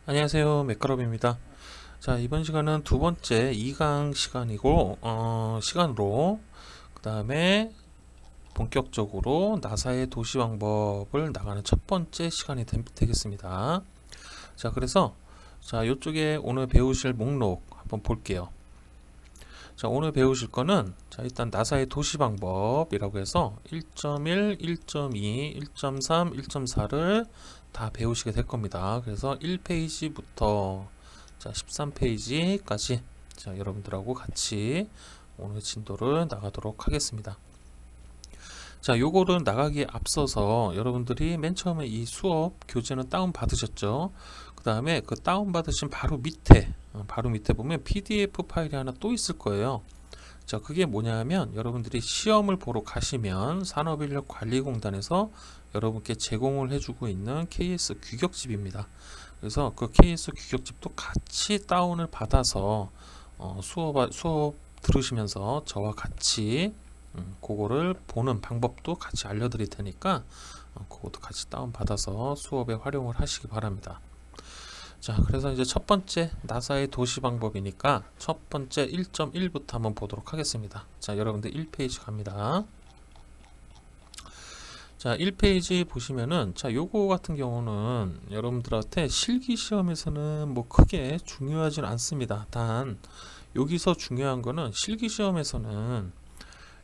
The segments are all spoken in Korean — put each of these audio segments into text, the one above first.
안녕하세요. 맥가럽입니다. 자, 이번 시간은 두 번째 2강 시간이고, 시간으로, 그 다음에 본격적으로 나사의 도시 방법을 나가는 첫 번째 시간이 되겠습니다. 자, 그래서, 자, 이쪽에 오늘 배우실 목록 한번 볼게요. 자, 오늘 배우실 거는, 자, 일단 나사의 도시 방법이라고 해서 1.1, 1.2, 1.3, 1.4를 다 배우시게 될 겁니다. 그래서 1페이지부터 자, 13페이지까지 자, 여러분들하고 같이 오늘 진도를 나가도록 하겠습니다. 자, 요거를 나가기에 앞서서 여러분들이 맨 처음에 이 수업 교재는 다운 받으셨죠? 그 다음에 그 다운 받으신 바로 밑에 보면 PDF 파일이 하나 또 있을 거예요. 자, 그게 뭐냐면 여러분들이 시험을 보러 가시면 산업인력관리공단에서 여러분께 제공을 해주고 있는 KS 규격집입니다. 그래서 그 KS 규격집도 같이 다운을 받아서 수업 들으시면서 저와 같이 그거를 보는 방법도 같이 알려드릴 테니까 그것도 같이 다운 받아서 수업에 활용을 하시기 바랍니다. 자, 그래서 이제 첫 번째 나사의 도시 방법이니까 첫 번째 1.1부터 한번 보도록 하겠습니다. 자, 여러분들 1페이지 갑니다. 자, 1페이지 보시면은 자, 요거 같은 경우는 여러분들한테 실기 시험에서는 뭐 크게 중요하진 않습니다. 단 여기서 중요한 거는 실기 시험에서는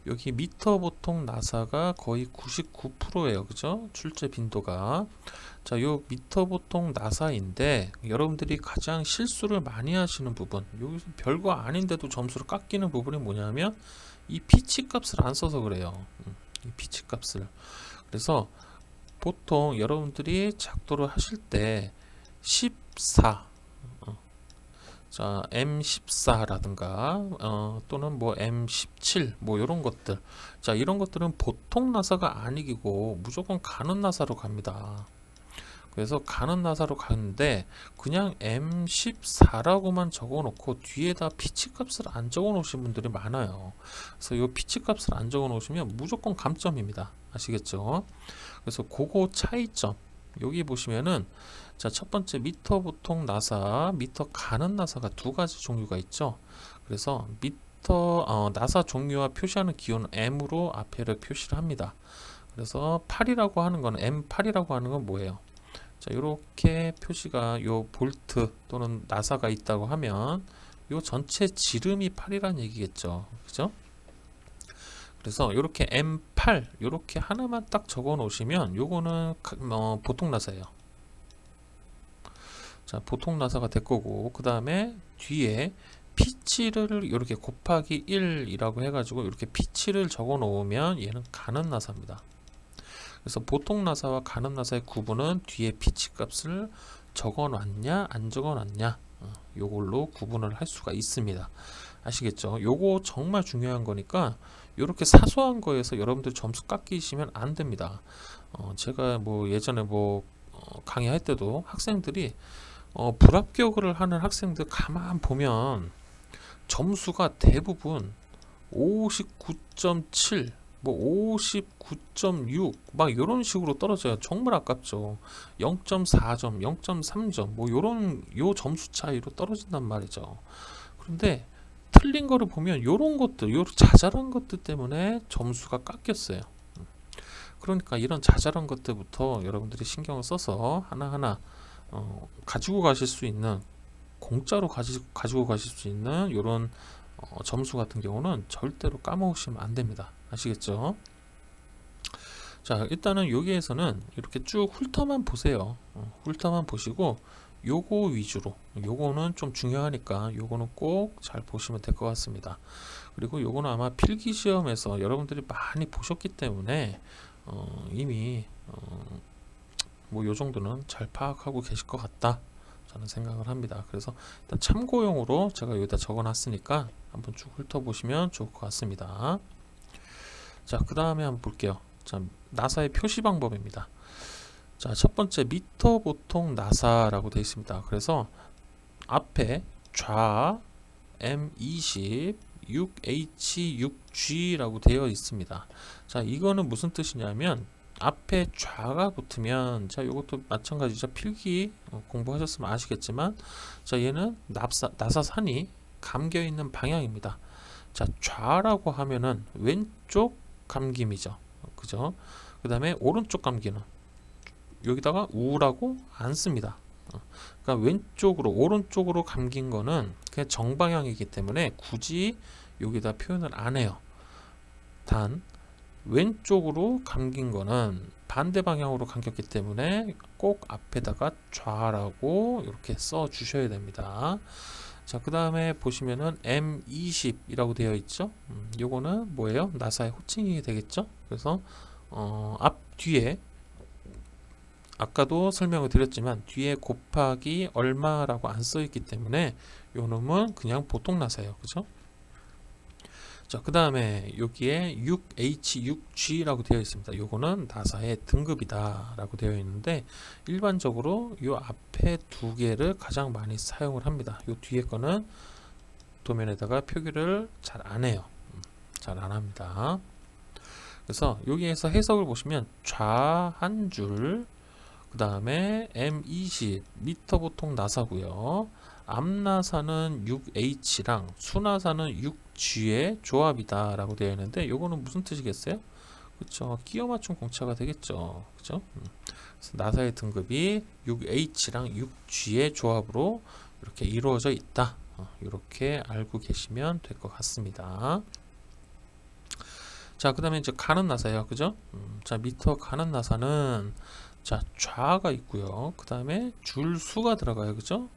여기 미터 보통 나사가 거의 99%예요. 그죠? 출제 빈도가. 자, 요 미터 보통 나사인데 여러분들이 가장 실수를 많이 하시는 부분, 여기서 별거 아닌데도 점수를 깎이는 부분이 뭐냐면 이 피치 값을 안 써서 그래요. 이 피치 값을. 그래서 보통 여러분들이 작도를 하실 때 14, 자, M14라든가 또는 뭐 M17 뭐 이런 것들, 자, 이런 것들은 보통 나사가 아니고 무조건 가는 나사로 갑니다. 그래서 가는 나사로 가는데 그냥 M14라고만 적어놓고 뒤에다 피치 값을 안 적어놓으신 분들이 많아요. 그래서 이 피치 값을 안 적어놓으시면 무조건 감점입니다. 아시겠죠? 그래서 그거 차이점 여기 보시면은 자, 첫 번째 미터 보통 나사, 미터 가는 나사가 두 가지 종류가 있죠. 그래서 미터 나사 종류와 표시하는 기호는 M으로 앞에를 표시를 합니다. 그래서 8이라고 하는 건 M8이라고 하는 건 뭐예요? 자, 이렇게 표시가 요 볼트 또는 나사가 있다고 하면 요 전체 지름이 8이라는 얘기겠죠. 그죠? 그래서 이렇게 M8 이렇게 하나만 딱 적어 놓으시면 요거는 보통 나사예요. 자, 보통 나사가 될 거고 그 다음에 뒤에 피치를 이렇게 곱하기 1이라고 해가지고 이렇게 피치를 적어 놓으면 얘는 가는 나사입니다. 그래서 보통 나사와 가는 나사의 구분은 뒤에 피치 값을 적어 놨냐 안 적어 놨냐 요걸로 구분을 할 수가 있습니다. 아시겠죠? 요거 정말 중요한 거니까 이렇게 사소한 거에서 여러분들 점수 깎이시면 안 됩니다. 제가 뭐 예전에 뭐 강의할 때도 학생들이 불합격을 하는 학생들 가만 보면 점수가 대부분 59.7, 뭐 59.6, 막 이런 식으로 떨어져요. 정말 아깝죠. 0.4점, 0.3점, 뭐 요 점수 차이로 떨어진단 말이죠. 그런데 틀린 거를 보면 요런 것들, 요 자잘한 것들 때문에 점수가 깎였어요. 그러니까 이런 자잘한 것들부터 여러분들이 신경을 써서 하나하나 가지고 가실 수 있는 공짜로 가지고 가실 수 있는 이런 점수 같은 경우는 절대로 까먹으시면 안 됩니다. 아시겠죠? 자, 일단은 여기에서는 이렇게 쭉 훑어만 보세요. 훑어만 보시고 요거 위주로, 요거는 좀 중요하니까 요거는 꼭 잘 보시면 될 것 같습니다. 그리고 요거는 아마 필기 시험에서 여러분들이 많이 보셨기 때문에 이미 뭐 요 정도는 잘 파악하고 계실 것 같다 저는 생각을 합니다. 그래서 일단 참고용으로 제가 여기다 적어 놨으니까 한번 쭉 훑어보시면 좋을 것 같습니다. 자, 그 다음에 한번 볼게요. 자, 나사의 표시 방법입니다. 자, 첫 번째 미터 보통 나사라고 되어 있습니다. 그래서 앞에 좌 M20 6H6G라고 되어 있습니다. 자, 이거는 무슨 뜻이냐면 앞에 좌가 붙으면 자 요것도 마찬가지죠. 필기 공부하셨으면 아시겠지만 자 얘는 나사산이 감겨 있는 방향입니다. 자 좌라고 하면은 왼쪽 감김이죠. 그죠? 그 다음에 오른쪽 감기는 여기다가 우라고 안 씁니다. 그러니까 왼쪽으로 오른쪽으로 감긴 거는 그냥 정방향이기 때문에 굳이 여기다 표현을 안 해요. 단 왼쪽으로 감긴 거는 반대 방향으로 감겼기 때문에 꼭 앞에다가 좌라고 이렇게 써 주셔야 됩니다. 자, 그 다음에 보시면은 M20이라고 되어 있죠. 요거는 뭐예요? 나사의 호칭이 되겠죠. 그래서 앞 뒤에 아까도 설명을 드렸지만 뒤에 곱하기 얼마라고 안 써 있기 때문에 요 놈은 그냥 보통 나사예요. 그죠? 자, 그 다음에 여기에 6H, 6G라고 되어 있습니다. 요거는 나사의 등급이다 라고 되어 있는데 일반적으로 요 앞에 두 개를 가장 많이 사용을 합니다. 요 뒤에 거는 도면에다가 표기를 잘 안 해요. 잘 안 합니다. 그래서 여기에서 해석을 보시면 좌 한 줄, 그 다음에 M20 미터 보통 나사고요. 앞나사는 6H랑 수나사는 6G의 조합이다 라고 되어 있는데 요거는 무슨 뜻이겠어요? 그쵸, 끼워 맞춘 공차가 되겠죠. 그죠? 그래서 나사의 등급이 6H랑 6G의 조합으로 이렇게 이루어져 있다. 이렇게 알고 계시면 될 것 같습니다. 자, 그 다음에 이제 가는 나사예요. 그죠? 자, 미터 가는 나사는 자, 좌가 있고요. 그 다음에 줄 수가 들어가요. 그죠?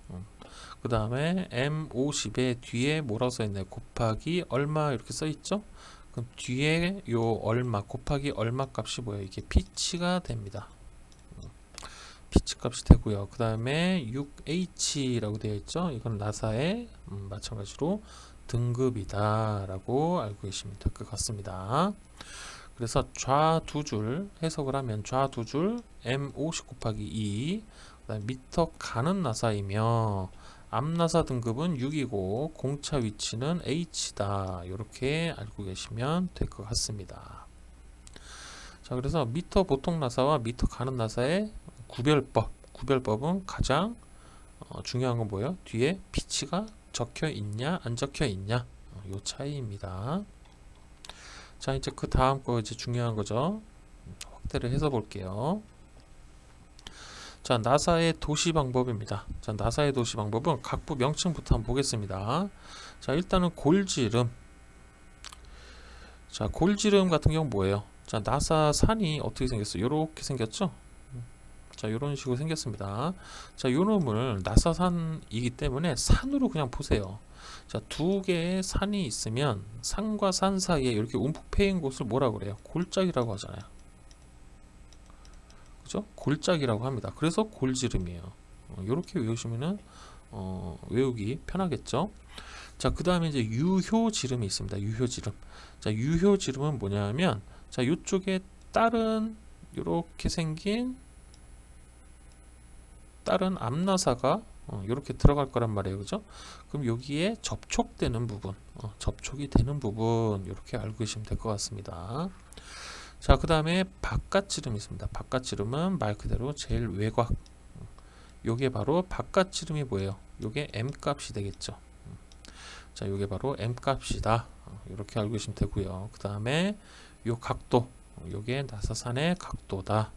그 다음에 M50에 뒤에 뭐라고 써있나요? 곱하기 얼마 이렇게 써있죠? 그럼 뒤에 요 얼마 곱하기 얼마 값이 뭐예요? 이게 피치가 됩니다. 피치 값이 되고요. 그 다음에 6H라고 되어 있죠? 이건 나사의 마찬가지로 등급이다 라고 알고 계시면 될 것 같습니다. 그래서 좌 두 줄 해석을 하면 좌 두 줄 M50 곱하기 2 그다음에 미터 가는 나사이며 앞나사 등급은 6이고 공차 위치는 H다. 이렇게 알고 계시면 될 것 같습니다. 자, 그래서 미터 보통 나사와 미터 가는 나사의 구별법은 가장 중요한 건 뭐예요? 뒤에 피치가 적혀 있냐 안 적혀 있냐 요 차이입니다. 자, 이제 그 다음 거 이제 중요한 거죠. 확대를 해서 볼게요. 자, 나사의 도시 방법입니다. 자, 나사의 도시 방법은 각부 명칭부터 한번 보겠습니다. 자, 일단은 골지름. 자, 골지름 같은 경우는 뭐예요? 자, 나사 산이 어떻게 생겼어요? 요렇게 생겼죠? 자, 요런 식으로 생겼습니다. 자, 요 놈을 나사산이기 때문에 산으로 그냥 보세요. 자, 두 개의 산이 있으면 산과 산 사이에 이렇게 움푹 패인 곳을 뭐라 그래요? 골짜기라고 하잖아요. 그죠? 골짜기라고 합니다. 그래서 골지름이에요. 이렇게 외우시면은 외우기 편하겠죠? 자, 그 다음에 이제 유효지름이 있습니다. 유효지름. 자, 유효지름은 뭐냐면 자, 이쪽에 다른 이렇게 생긴 다른 앞나사가 이렇게 들어갈 거란 말이에요. 그죠? 그럼 여기에 접촉되는 부분, 접촉이 되는 부분 이렇게 알고 계시면 될 것 같습니다. 자, 그 다음에 바깥지름이 있습니다. 바깥지름은 말 그대로 제일 외곽. 요게 바로 바깥지름이 뭐예요? 요게 M 값이 되겠죠. 자, 요게 바로 M 값이다. 이렇게 알고 계시면 되고요. 그 다음에 요 각도, 요게 나사산의 각도다.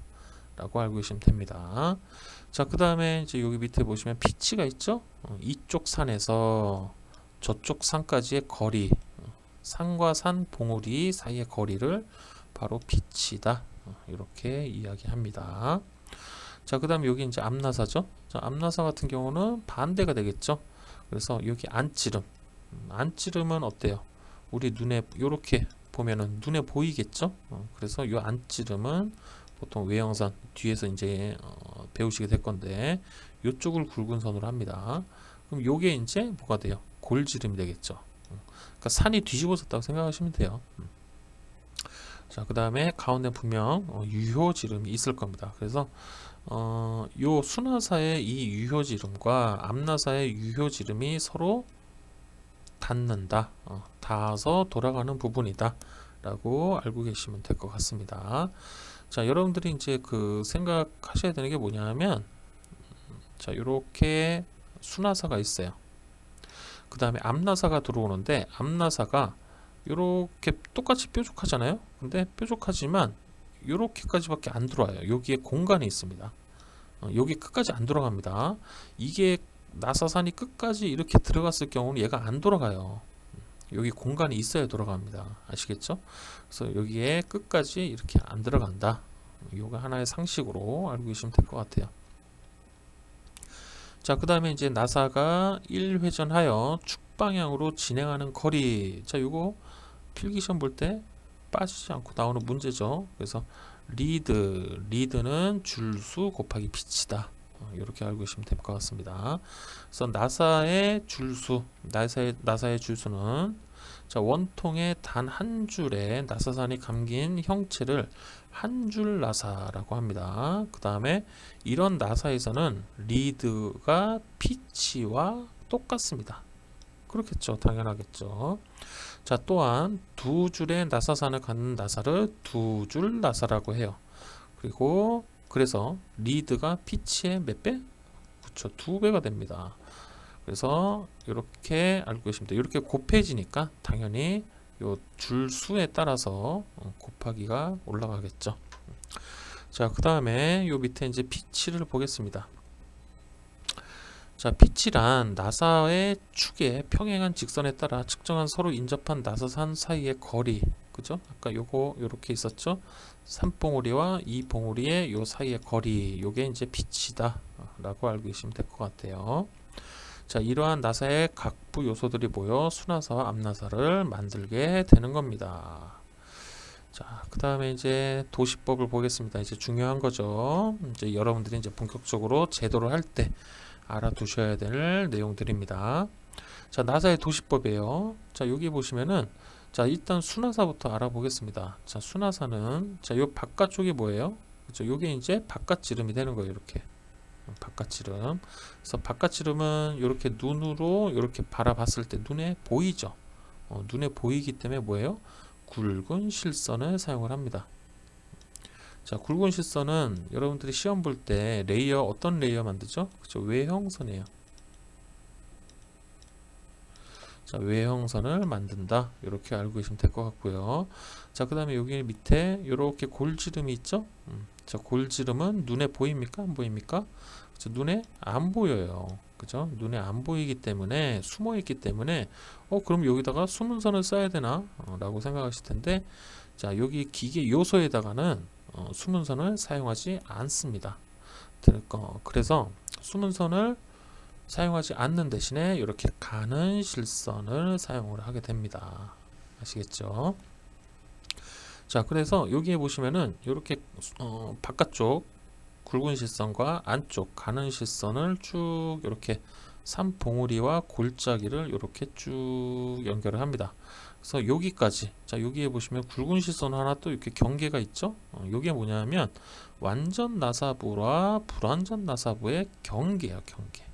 라고 알고 계시면 됩니다. 자, 그 다음에 이제 여기 밑에 보시면 피치가 있죠? 이쪽 산에서 저쪽 산까지의 거리, 산과 산 봉우리 사이의 거리를 바로 피치다. 이렇게 이야기합니다. 자, 그 다음에 여기 이제 앞나사죠? 자, 앞나사 같은 경우는 반대가 되겠죠? 그래서 여기 안찌름. 안찌름은 어때요? 우리 눈에 이렇게 보면은 눈에 보이겠죠? 그래서 이 안찌름은 보통 외형산 뒤에서 이제 배우시게 될 건데 이쪽을 굵은 선으로 합니다. 그럼 요게 이제 뭐가 돼요? 골지름이 되겠죠. 그러니까 산이 뒤집어졌다고 생각하시면 돼요. 자, 그 다음에 가운데 분명 유효지름이 있을 겁니다. 그래서 요 수나사의 이 유효지름과 앞나사의 유효지름이 서로 닿는다. 닿아서 돌아가는 부분이다. 라고 알고 계시면 될 것 같습니다. 자, 여러분들이 이제 그 생각하셔야 되는 게 뭐냐면, 자, 요렇게 수나사가 있어요. 그 다음에 앞나사가 들어오는데, 앞나사가 요렇게 똑같이 뾰족하잖아요. 근데 뾰족하지만 요렇게까지밖에 안 들어와요. 여기에 공간이 있습니다. 여기 끝까지 안 돌아갑니다. 이게 나사산이 끝까지 이렇게 들어갔을 경우는 얘가 안 돌아가요. 여기 공간이 있어야 돌아갑니다. 아시겠죠? 그래서 여기에 끝까지 이렇게 안 들어간다. 요거 하나의 상식으로 알고 계시면 될 것 같아요. 자, 그 다음에 이제 나사가 1회전하여 축방향으로 진행하는 거리. 자, 요거 필기시험 볼 때 빠지지 않고 나오는 문제죠. 그래서 리드는 줄수 곱하기 피치다. 이렇게 알고 계시면 될 것 같습니다. 그래서 나사의 줄수, 나사의 줄수는 자, 원통의 단 한 줄에 나사산이 감긴 형체를 한 줄 나사라고 합니다. 그 다음에 이런 나사에서는 리드가 피치와 똑같습니다. 그렇겠죠. 당연하겠죠. 자, 또한 두 줄의 나사산을 갖는 나사를 두 줄 나사라고 해요. 그리고 그래서 리드가 피치의 몇 배? 그렇죠. 2배가 됩니다. 그래서 이렇게 알고 계십니다. 이렇게 곱해지니까 당연히 요 줄 수에 따라서 곱하기가 올라가겠죠. 자, 그 다음에 요 밑에 이제 피치를 보겠습니다. 자, 피치란 나사의 축의 평행한 직선에 따라 측정한 서로 인접한 나사산 사이의 거리. 그죠? 아까 요거 요렇게 있었죠? 3봉우리와 2봉우리의 요 사이의 거리. 요게 이제 피치다 라고 알고 계시면 될 것 같아요. 자, 이러한 나사의 각부 요소들이 모여 수나사와 앞나사를 만들게 되는 겁니다. 자, 그 다음에 이제 도시법을 보겠습니다. 이제 중요한 거죠. 이제 여러분들이 이제 본격적으로 제도를 할 때 알아두셔야 될 내용들입니다. 자, 나사의 도시법이에요. 자, 여기 보시면은 자, 일단 수나사부터 알아보겠습니다. 자, 수나사는 자, 요 바깥쪽이 뭐예요? 그렇죠? 요게 이제 바깥지름이 되는 거예요. 이렇게. 바깥지름. 그래서 바깥지름은 이렇게 눈으로 이렇게 바라봤을 때 눈에 보이죠. 눈에 보이기 때문에 뭐예요? 굵은 실선을 사용을 합니다. 자, 굵은 실선은 여러분들이 시험 볼 때 레이어 어떤 레이어 만들죠? 그렇죠? 외형선이에요. 자, 외형선을 만든다. 이렇게 알고 계시면 될 것 같고요. 자, 그 다음에 여기 밑에 이렇게 골지름이 있죠? 자, 골지름은 눈에 보입니까? 안 보입니까? 그쵸? 눈에 안 보여요. 그죠? 눈에 안 보이기 때문에 숨어 있기 때문에 그럼 여기다가 숨은 선을 써야 되나? 라고 생각하실 텐데 자, 여기 기계 요소에다가는 숨은 선을 사용하지 않습니다. 그래서 숨은 선을 사용하지 않는 대신에 이렇게 가는 실선을 사용을 하게 됩니다. 아시겠죠? 자, 그래서 여기에 보시면은 이렇게 바깥쪽 굵은 실선과 안쪽 가는 실선을 쭉 이렇게 3봉우리와 골짜기를 이렇게 쭉 연결을 합니다. 그래서 여기까지, 자, 여기에 보시면 굵은 실선 하나 또 이렇게 경계가 있죠. 이게 뭐냐면 완전 나사부와 불완전 나사부의 경계예요, 경계.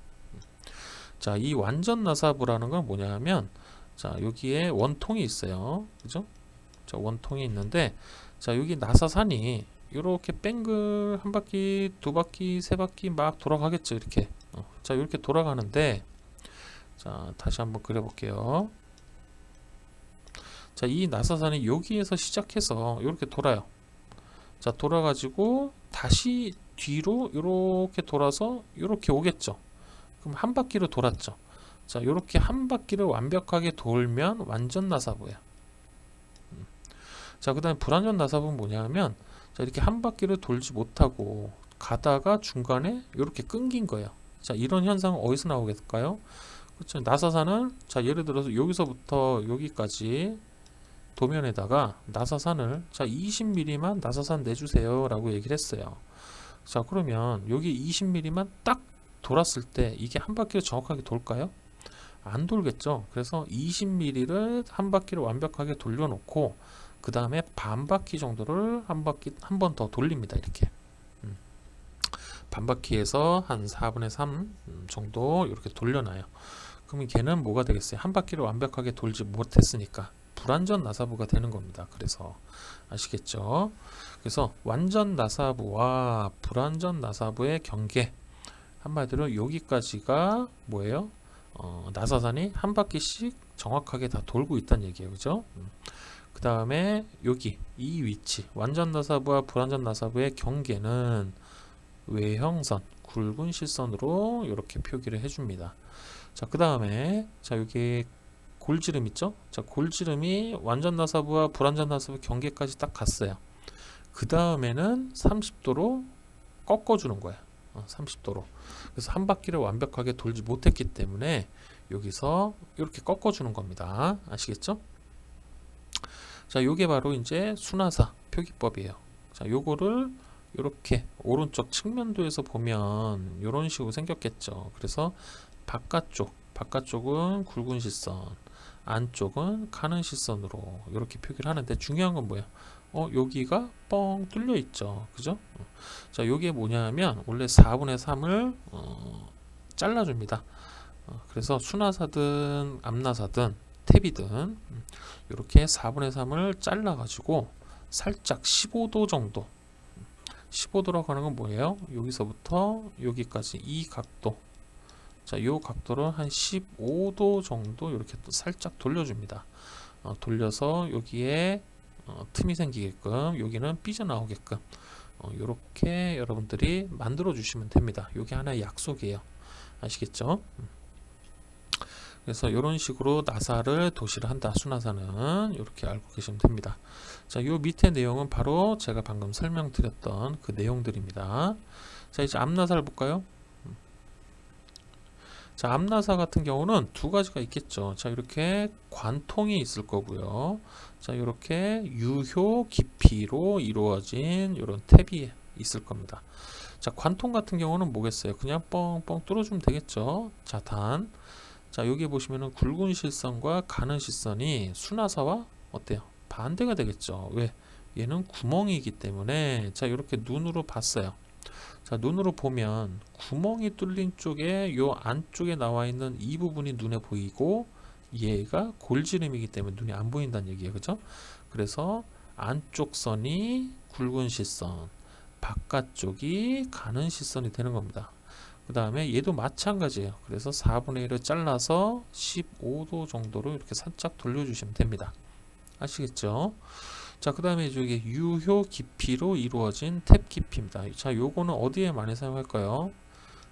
자, 이 완전 나사부라는 건 뭐냐면 자, 여기에 원통이 있어요. 그죠? 자, 원통이 있는데 자, 여기 나사산이 이렇게 뱅글 한 바퀴, 두 바퀴, 세 바퀴 막 돌아가겠죠. 이렇게. 자, 이렇게 돌아가는데 자, 다시 한번 그려 볼게요. 자, 이 나사산이 여기에서 시작해서 이렇게 돌아요. 자, 돌아가지고 다시 뒤로 이렇게 돌아서 이렇게 오겠죠. 그럼 한 바퀴를 돌았죠. 자, 이렇게 한 바퀴를 완벽하게 돌면 완전 나사부예요. 자, 그 다음에 불완전 나사부는 뭐냐면 자, 이렇게 한 바퀴를 돌지 못하고 가다가 중간에 이렇게 끊긴 거예요. 자, 이런 현상은 어디서 나오겠을까요? 그렇죠. 나사산은 자, 예를 들어서 여기서부터 여기까지 도면에다가 나사산을 자, 20mm만 나사산 내주세요 라고 얘기를 했어요. 자, 그러면 여기 20mm만 딱 돌았을 때 이게 한 바퀴를 정확하게 돌까요? 안 돌겠죠. 그래서 20mm를 한 바퀴를 완벽하게 돌려놓고 그 다음에 반 바퀴 정도를 한 번 더 돌립니다. 이렇게 반 바퀴에서 한 4분의 3 정도 이렇게 돌려놔요. 그러면 걔는 뭐가 되겠어요? 한 바퀴를 완벽하게 돌지 못했으니까 불완전 나사부가 되는 겁니다. 그래서 아시겠죠? 그래서 완전 나사부와 불완전 나사부의 경계, 한마디로 여기까지가 뭐예요? 나사산이 한 바퀴씩 정확하게 다 돌고 있다는 얘기예요. 그죠? 그 다음에 여기 이 위치, 완전 나사부와 불완전 나사부의 경계는 외형선, 굵은 실선으로 이렇게 표기를 해줍니다. 자, 그 다음에 자, 여기 골지름 있죠? 자, 골지름이 완전 나사부와 불완전 나사부 경계까지 딱 갔어요. 그 다음에는 30도로 꺾어주는 거야. 30도로. 그래서 한 바퀴를 완벽하게 돌지 못했기 때문에 여기서 이렇게 꺾어주는 겁니다. 아시겠죠? 자, 요게 바로 이제 순하사 표기법이에요. 자, 요거를 이렇게 오른쪽 측면도에서 보면 이런 식으로 생겼겠죠. 그래서 바깥쪽은 굵은 실선, 안쪽은 가는 실선으로 이렇게 표기를 하는데, 중요한 건 뭐예요? 여기가 뻥 뚫려 있죠. 그죠? 자, 요게 뭐냐면 원래 4분의 3을 잘라줍니다. 그래서 순하사든 암나사든 탭이든 이렇게 4분의 3을 잘라 가지고 살짝 15도 정도, 15도라고 하는 건 뭐예요? 여기서부터 여기까지 이 각도, 자, 요 각도를 한 15도 정도 이렇게 또 살짝 돌려줍니다. 돌려서 여기에 틈이 생기게끔, 여기는 삐져나오게끔 이렇게 여러분들이 만들어 주시면 됩니다. 이게 하나의 약속이에요. 아시겠죠? 그래서 이런 식으로 나사를 도시를 한다. 순하사는 이렇게 알고 계시면 됩니다. 자, 요 밑에 내용은 바로 제가 방금 설명드렸던 그 내용들입니다. 자, 이제 암나사를 볼까요? 자, 암나사 같은 경우는 두 가지가 있겠죠. 자, 이렇게 관통이 있을 거고요. 자, 이렇게 유효 깊이로 이루어진 이런 탭이 있을 겁니다. 자, 관통 같은 경우는 뭐겠어요? 그냥 뻥뻥 뚫어주면 되겠죠. 자, 단. 자, 여기 보시면은 굵은 실선과 가는 실선이 순하사와 어때요? 반대가 되겠죠. 왜? 얘는 구멍이기 때문에. 자, 이렇게 눈으로 봤어요. 자, 눈으로 보면 구멍이 뚫린 쪽에 요 안쪽에 나와 있는 이 부분이 눈에 보이고, 얘가 골지름이기 때문에 눈이 안 보인다는 얘기예요. 그죠? 그래서 안쪽 선이 굵은 실선, 바깥쪽이 가는 실선이 되는 겁니다. 그 다음에 얘도 마찬가지예요. 그래서 4분의 1을 잘라서 15도 정도로 이렇게 살짝 돌려주시면 됩니다. 아시겠죠? 자, 그 다음에 이게 유효 깊이로 이루어진 탭 깊이입니다. 자, 요거는 어디에 많이 사용할까요?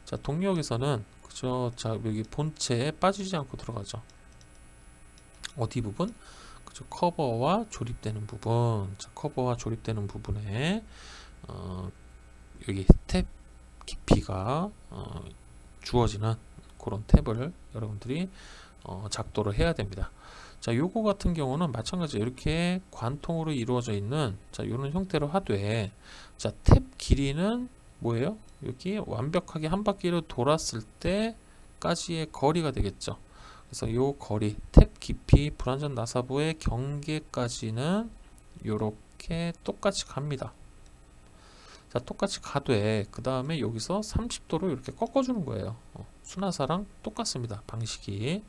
자, 동력에서는 그죠? 자, 여기 본체에 빠지지 않고 들어가죠. 어디 부분? 그죠? 커버와 조립되는 부분. 자, 커버와 조립되는 부분에 여기 탭 깊이가 주어지는 그런 탭을 여러분들이 작도를 해야 됩니다. 자, 요거 같은 경우는 마찬가지 이렇게 관통으로 이루어져 있는, 자, 요런 형태로 하되, 자, 탭 길이는 뭐예요? 여기 완벽하게 한 바퀴를 돌았을 때까지의 거리가 되겠죠. 그래서 요 거리, 탭 깊이 불완전 나사부의 경계까지는 요렇게 똑같이 갑니다. 자, 똑같이 가되 그 다음에 여기서 30도로 이렇게 꺾어주는 거예요. 순하사랑 똑같습니다. 방식이.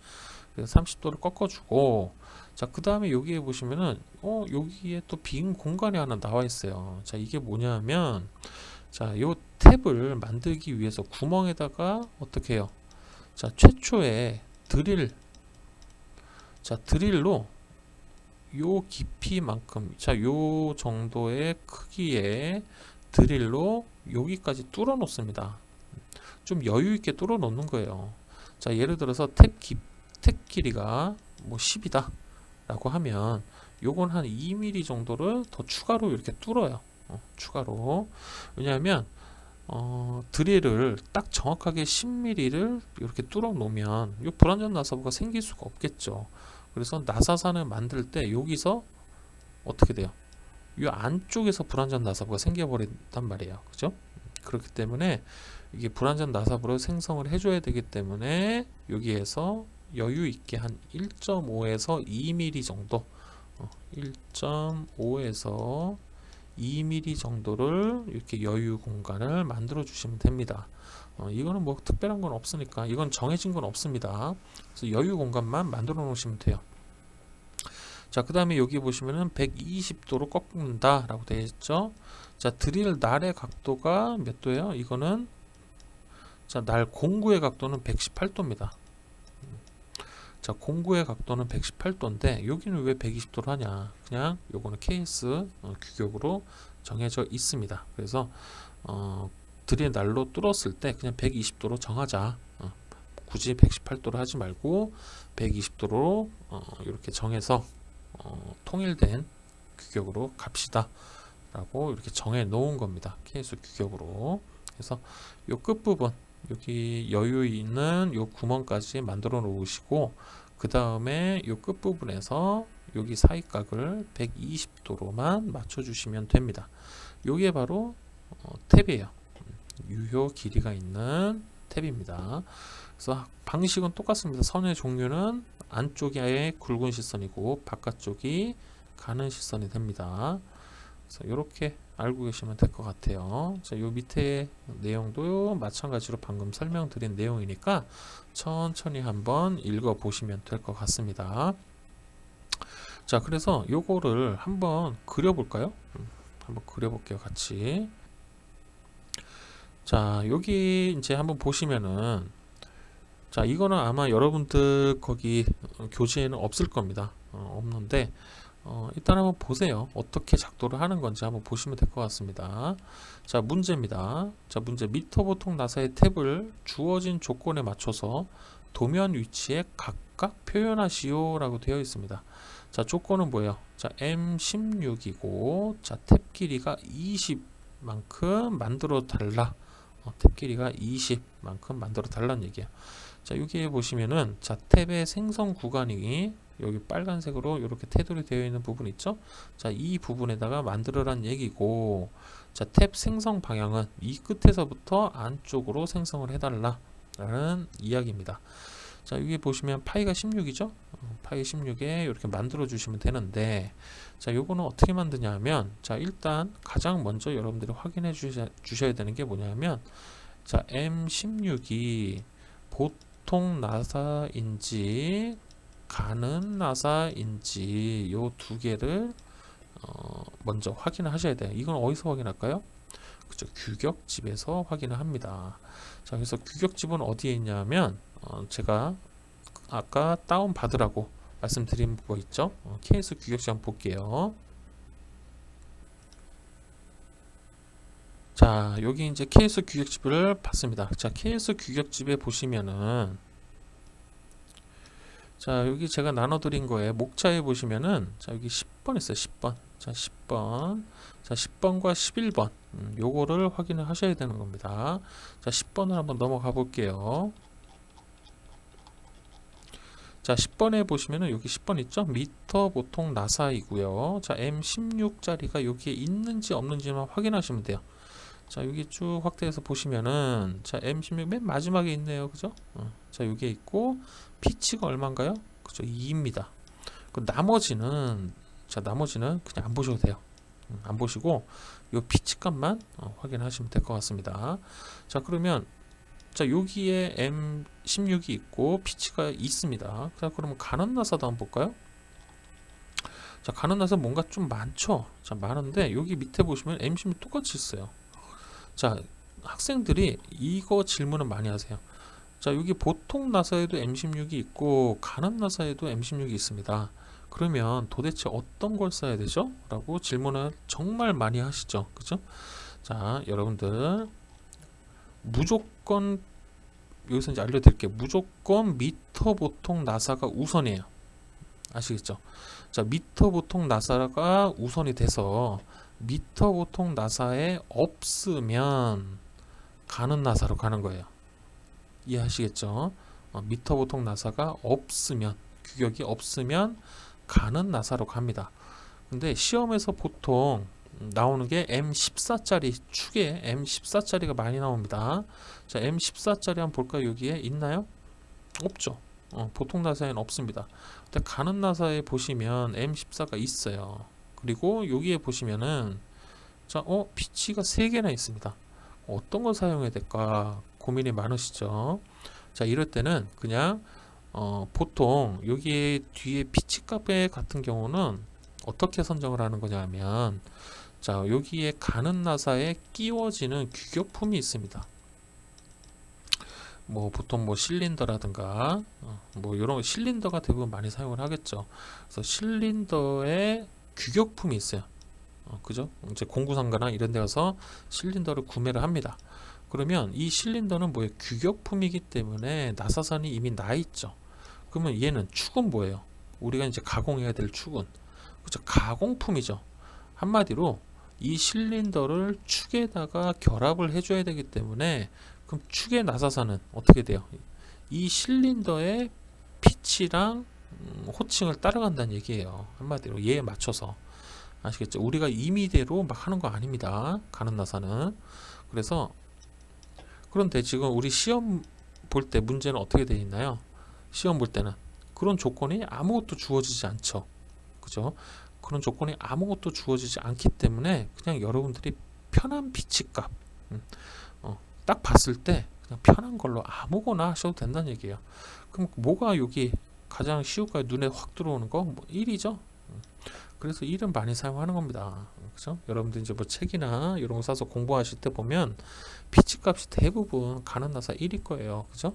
그래서 30도를 꺾어주고, 자, 그 다음에 여기에 보시면은 여기에 또 빈 공간이 하나 나와 있어요. 자, 이게 뭐냐면, 자, 요 탭을 만들기 위해서 구멍에다가 어떻게 해요? 자, 최초에 드릴, 자, 드릴로 요 깊이만큼, 자, 요 정도의 크기의 드릴로 여기까지 뚫어 놓습니다. 좀 여유 있게 뚫어 놓는 거예요. 자, 예를 들어서 탭 길이가 뭐 10이다 라고 하면 요건 한 2mm 정도를 더 추가로 이렇게 뚫어요. 추가로. 왜냐하면 드릴을 딱 정확하게 10mm를 이렇게 뚫어 놓으면 요 불완전 나사부가 생길 수가 없겠죠. 그래서 나사산을 만들 때 여기서 어떻게 돼요? 이 안쪽에서 불완전 나사부가 생겨버린단 말이에요. 그죠? 그렇기 때문에 이게 불완전 나사부를 생성을 해줘야 되기 때문에 여기에서 여유 있게 한 1.5에서 2mm 정도, 1.5에서 2mm 정도를 이렇게 여유 공간을 만들어 주시면 됩니다. 이거는 뭐 특별한 건 없으니까, 이건 정해진 건 없습니다. 그래서 여유 공간만 만들어 놓으시면 돼요. 자, 그 다음에 여기 보시면은 120도로 꺾는다 라고 되어 있죠. 자, 드릴 날의 각도가 몇 도예요? 이거는 자, 날 공구의 각도는 118도입니다. 자, 공구의 각도는 118도인데 여기는 왜 120도로 하냐? 그냥 요거는 KS 규격으로 정해져 있습니다. 그래서 드릴 날로 뚫었을 때 그냥 120도로 정하자. 굳이 118도로 하지 말고 120도로 이렇게 정해서 통일된 규격으로 갑시다 라고 이렇게 정해 놓은 겁니다. KS 규격으로. 그래서 요 끝부분 여기 여유 있는 요 구멍까지 만들어 놓으시고 그 다음에 요 끝부분에서 여기 사이각을 120도로만 맞춰 주시면 됩니다. 요게 바로 탭이에요. 유효 길이가 있는 탭입니다. 그래서 방식은 똑같습니다. 선의 종류는 안쪽이 아예 굵은 실선이고 바깥쪽이 가는 실선이 됩니다. 그래서 이렇게 알고 계시면 될 것 같아요. 자, 요 밑에 내용도 마찬가지로 방금 설명드린 내용이니까 천천히 한번 읽어 보시면 될 것 같습니다. 자, 그래서 요거를 한번 그려볼까요? 한번 그려볼게요, 같이. 자, 여기 이제 한번 보시면은 자, 이거는 아마 여러분들 거기 교재에는 없을 겁니다. 없는데 일단 한번 보세요. 어떻게 작도를 하는 건지 한번 보시면 될 것 같습니다. 자, 문제입니다. 자, 문제. 미터 보통 나사의 탭을 주어진 조건에 맞춰서 도면 위치에 각각 표현하시오 라고 되어 있습니다. 자, 조건은 뭐예요? 자, M16이고 자, 탭 길이가 20만큼 만들어 달라. 탭 길이가 20만큼 만들어 달라는 얘기예요. 자, 여기에 보시면은 자, 탭의 생성 구간이 여기 빨간색으로 이렇게 테두리 되어 있는 부분 있죠? 자, 이 부분에다가 만들어란 얘기고 자, 탭 생성 방향은 이 끝에서부터 안쪽으로 생성을 해달라 라는 이야기입니다. 자, 여기 보시면 파이가 16이죠? 파이 16에 이렇게 만들어 주시면 되는데 자, 요거는 어떻게 만드냐 하면 자, 일단 가장 먼저 여러분들이 확인해 주셔야 되는 게 뭐냐면 자, M16이 보통 나사인지 가는 나사인지 요 두 개를 먼저 확인을 하셔야 돼요. 이건 어디서 확인할까요? 그죠, 규격집에서 확인을 합니다. 자, 그래서 규격집은 어디에 있냐면 제가 아까 다운 받으라고 말씀드린 거 있죠? KS 규격집 한번 볼게요. 자, 여기 이제 KS 규격집을 봤습니다. 자, KS 규격집에 보시면은 자, 여기 제가 나눠드린 거에 목차에 보시면은 자, 여기 10번 있어요. 10번. 자, 10번. 자, 10번과 11번. 요거를 확인을 하셔야 되는 겁니다. 자, 10번을 한번 넘어가 볼게요. 자, 10번에 보시면은 여기 10번 있죠? 미터 보통 나사이고요. 자, M16짜리가 여기에 있는지 없는지만 확인하시면 돼요. 자, 여기 쭉 확대해서 보시면은 자, M16 맨 마지막에 있네요. 그죠? 자, 여기에 있고 피치가 얼마인가요? 그죠? 2입니다. 그 나머지는 자, 나머지는 그냥 안 보셔도 돼요. 안 보시고 요 피치 값만 확인하시면 될 것 같습니다. 자, 그러면 자, 여기에 M16이 있고 피치가 있습니다. 자, 그러면 가는 나사도 한번 볼까요? 자, 가는 나사 뭔가 좀 많죠? 자, 많은데 여기 밑에 보시면 M16 똑같이 있어요. 자, 학생들이 이거 질문을 많이 하세요. 자, 여기 보통 나사에도 M16이 있고 가는 나사에도 M16이 있습니다. 그러면 도대체 어떤 걸 써야 되죠? 라고 질문을 정말 많이 하시죠. 그죠? 자, 여러분들 무조건 여기서 이제 알려드릴게요. 무조건 미터 보통 나사가 우선이에요. 아시겠죠? 자, 미터 보통 나사가 우선이 돼서 미터 보통 나사에 없으면 가는 나사로 가는 거예요. 이해하시겠죠? 미터 보통 나사가 없으면 규격이 없으면 가는 나사로 갑니다. 근데 시험에서 보통 나오는 게 M14짜리 축에 M14짜리가 많이 나옵니다. 자, M14짜리 한번 볼까요? 여기에 있나요? 없죠. 보통 나사에는 없습니다. 근데 가는 나사에 보시면 M14가 있어요. 그리고 여기에 보시면은 자, 피치가 3개나 있습니다. 어떤 걸 사용해야 될까 고민이 많으시죠? 자, 이럴 때는 그냥 보통 여기 뒤에 피치 값 같은 경우는 어떻게 선정을 하는 거냐 하면, 자, 여기에 가는 나사에 끼워지는 규격품이 있습니다. 뭐 보통 뭐 실린더라든가 뭐 이런 실린더가 대부분 많이 사용을 하겠죠. 그래서 실린더에 규격품이 있어요. 그죠? 이제 공구상가나 이런 데 가서 실린더를 구매를 합니다. 그러면 이 실린더는 뭐예요? 규격품이기 때문에 나사선이 이미 나 있죠. 그러면 얘는 축은 뭐예요? 우리가 이제 가공해야 될 축은, 그죠? 가공품이죠. 한마디로 이 실린더를 축에다가 결합을 해줘야 되기 때문에, 그럼 축의 나사선은 어떻게 돼요? 이 실린더의 피치랑 호칭을 따라간다는 얘기예요. 한마디로 얘에 맞춰서. 아시겠죠? 우리가 임의대로 막 하는 거 아닙니다. 가는 나사는. 그래서 그런데 지금 우리 시험 볼 때 문제는 어떻게 되어 있나요? 시험 볼 때는 그런 조건이 아무것도 주어지지 않죠. 그죠? 그런 조건이 아무것도 주어지지 않기 때문에 그냥 여러분들이 편한 피치값, 딱 봤을 때 그냥 편한 걸로 아무거나 하셔도 된다는 얘기예요. 그럼 뭐가 여기 가장 쉬울까요? 눈에 확 들어오는 거? 뭐 1이죠? 그래서 1은 많이 사용하는 겁니다. 그죠? 여러분들 이제 뭐 책이나 이런 거 사서 공부하실 때 보면 피치 값이 대부분 가는 나사 1일 거예요. 그죠?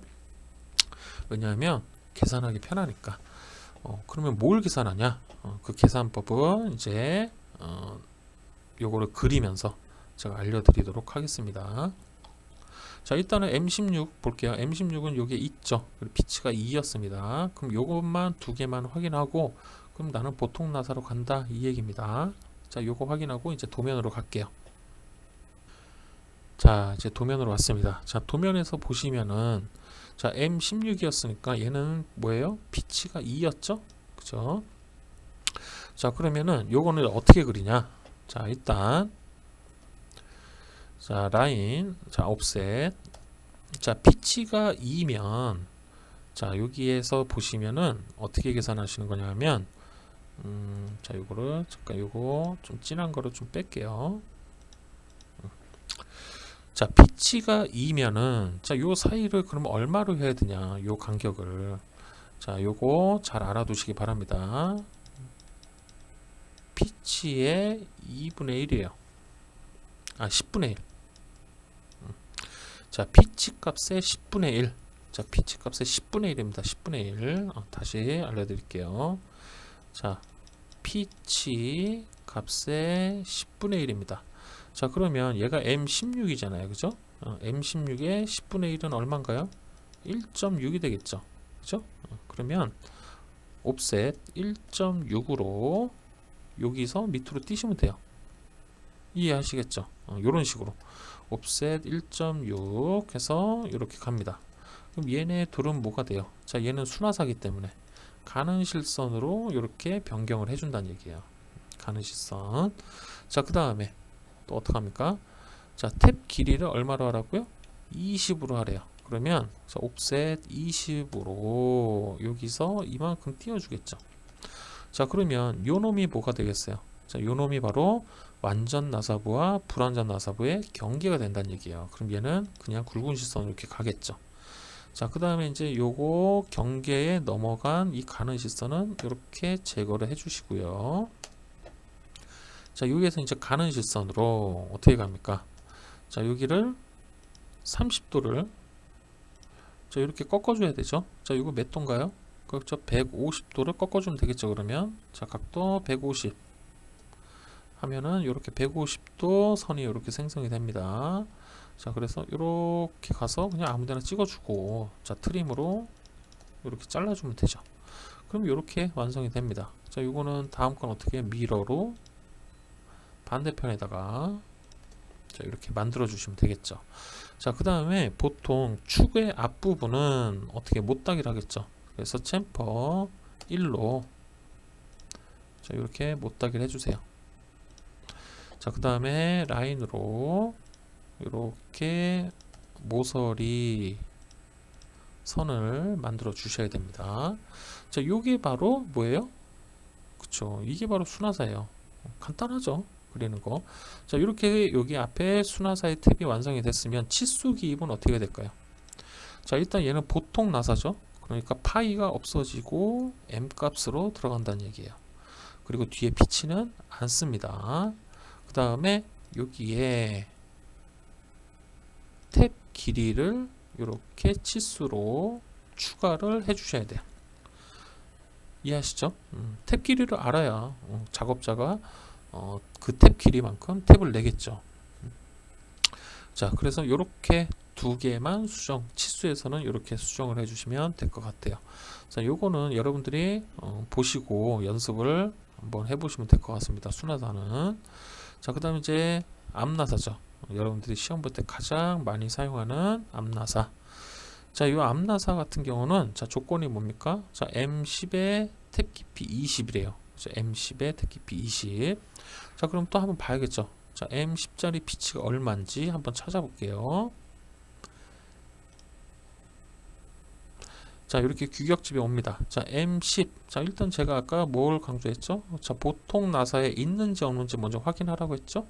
왜냐하면 계산하기 편하니까. 그러면 뭘 계산하냐? 그 계산법은 이제 요거를 그리면서 제가 알려드리도록 하겠습니다. 자, 일단은 M16 볼게요. M16은 요게 있죠. 그리고 피치가 2였습니다. 그럼 요것만 두 개만 확인하고, 그럼 나는 보통 나사로 간다, 이 얘기입니다. 자, 요거 확인하고 이제 도면으로 갈게요. 자, 이제 도면으로 왔습니다. 자, 도면에서 보시면은, 자, M16이었으니까 얘는 뭐예요? 피치가 2였죠? 그죠? 자, 그러면은 요거는 어떻게 그리냐? 자, 일단 자, 라인, 자, 옵셋. 자, 피치가 2면, 자, 여기에서 보시면은 어떻게 계산하시는 거냐면, 자, 요거를 잠깐 요거 좀 진한 거를 좀 뺄게요. 자, 피치가 2면은, 자, 요 사이를 그럼 얼마로 해야 되냐? 요 간격을. 자, 요거 잘 알아두시기 바랍니다. 피치의 2분의 1이에요. 아, 10분의 1. 자, 피치 값의 10분의 1. 자, 피치 값의 10분의 1입니다. 10분의 1. 다시 알려드릴게요. 자, 피치 값의 10분의 1입니다. 자, 그러면 얘가 M16이잖아요. 그죠? M16의 10분의 1은 얼마인가요? 1.6이 되겠죠. 그죠? 그러면 옵셋 1.6으로 여기서 밑으로 띄시면 돼요. 이해하시겠죠? 이런 식으로 옵셋 1.6 해서 이렇게 갑니다. 그럼 얘네 둘은 뭐가 돼요? 자, 얘는 순화사기 때문에 가는 실선으로 이렇게 변경을 해준다는 얘기예요. 가는 실선. 자, 그 다음에 또 어떡합니까? 자, 탭 길이를 얼마로 하라고요? 20으로 하래요. 그러면 자, 옵셋 20으로 여기서 이만큼 띄워주겠죠. 자, 그러면 요 놈이 뭐가 되겠어요? 자, 요 놈이 바로 완전 나사부와 불완전 나사부의 경계가 된다는 얘기예요. 그럼 얘는 그냥 굵은 실선으로 이렇게 가겠죠. 자, 그 다음에 이제 요거 경계에 넘어간 이 가는 실선은 이렇게 제거를 해주시고요. 자, 여기에서 이제 가는 실선으로 어떻게 갑니까? 자, 여기를 30도를 자, 이렇게 꺾어줘야 되죠. 자, 이거 몇 도인가요? 그렇죠. 150도를 꺾어주면 되겠죠. 그러면 자, 각도 150 하면은 이렇게 150도 선이 이렇게 생성이 됩니다. 자, 그래서 이렇게 가서 그냥 아무데나 찍어주고, 자, 트림으로 이렇게 잘라주면 되죠. 그럼 이렇게 완성이 됩니다. 자, 이거는 다음 건 어떻게 미러로 반대편에다가 자, 이렇게 만들어 주시면 되겠죠. 자, 그 다음에 보통 축의 앞부분은 어떻게 못따기를 하겠죠. 그래서 챔퍼 1로 자, 이렇게 못따기를 해주세요. 자, 그 다음에 라인으로 이렇게 모서리 선을 만들어 주셔야 됩니다. 자, 요게 바로 뭐예요? 그쵸, 이게 바로 순화사예요. 간단하죠, 그리는 거. 자, 이렇게 여기 앞에 순화사의 탭이 완성이 됐으면 치수 기입은 어떻게 될까요? 자, 일단 얘는 보통 나사죠. 그러니까 파이가 없어지고 m 값으로 들어간다는 얘기예요. 그리고 뒤에 피치는 안 씁니다. 그 다음에 여기에 탭 길이를 이렇게 치수로 추가를 해 주셔야 돼요. 이해하시죠? 탭 길이를 알아야 작업자가 그 탭 길이만큼 탭을 내겠죠. 자, 그래서 이렇게 두 개만 수정, 치수에서는 이렇게 수정을 해주시면 될 것 같아요. 자, 요거는 여러분들이 보시고 연습을 한번 해보시면 될 것 같습니다. 순하단은. 자, 그 다음에 이제 앞나사죠. 여러분들이 시험 볼 때 가장 많이 사용하는 앞나사. 자, 이 앞나사 같은 경우는 자, 조건이 뭡니까? 자, M10에 탭 깊이 20이래요. 자, M10에 탭 깊이 20. 자, 그럼 또 한번 봐야겠죠. 자, M10짜리 피치가 얼마인지 한번 찾아볼게요. 자, 이렇게 규격집에 옵니다. 자, M10. 자, 일단 제가 아까 뭘 강조했죠? 자, 보통 나사에 있는지 없는지 먼저 확인하라고 했죠?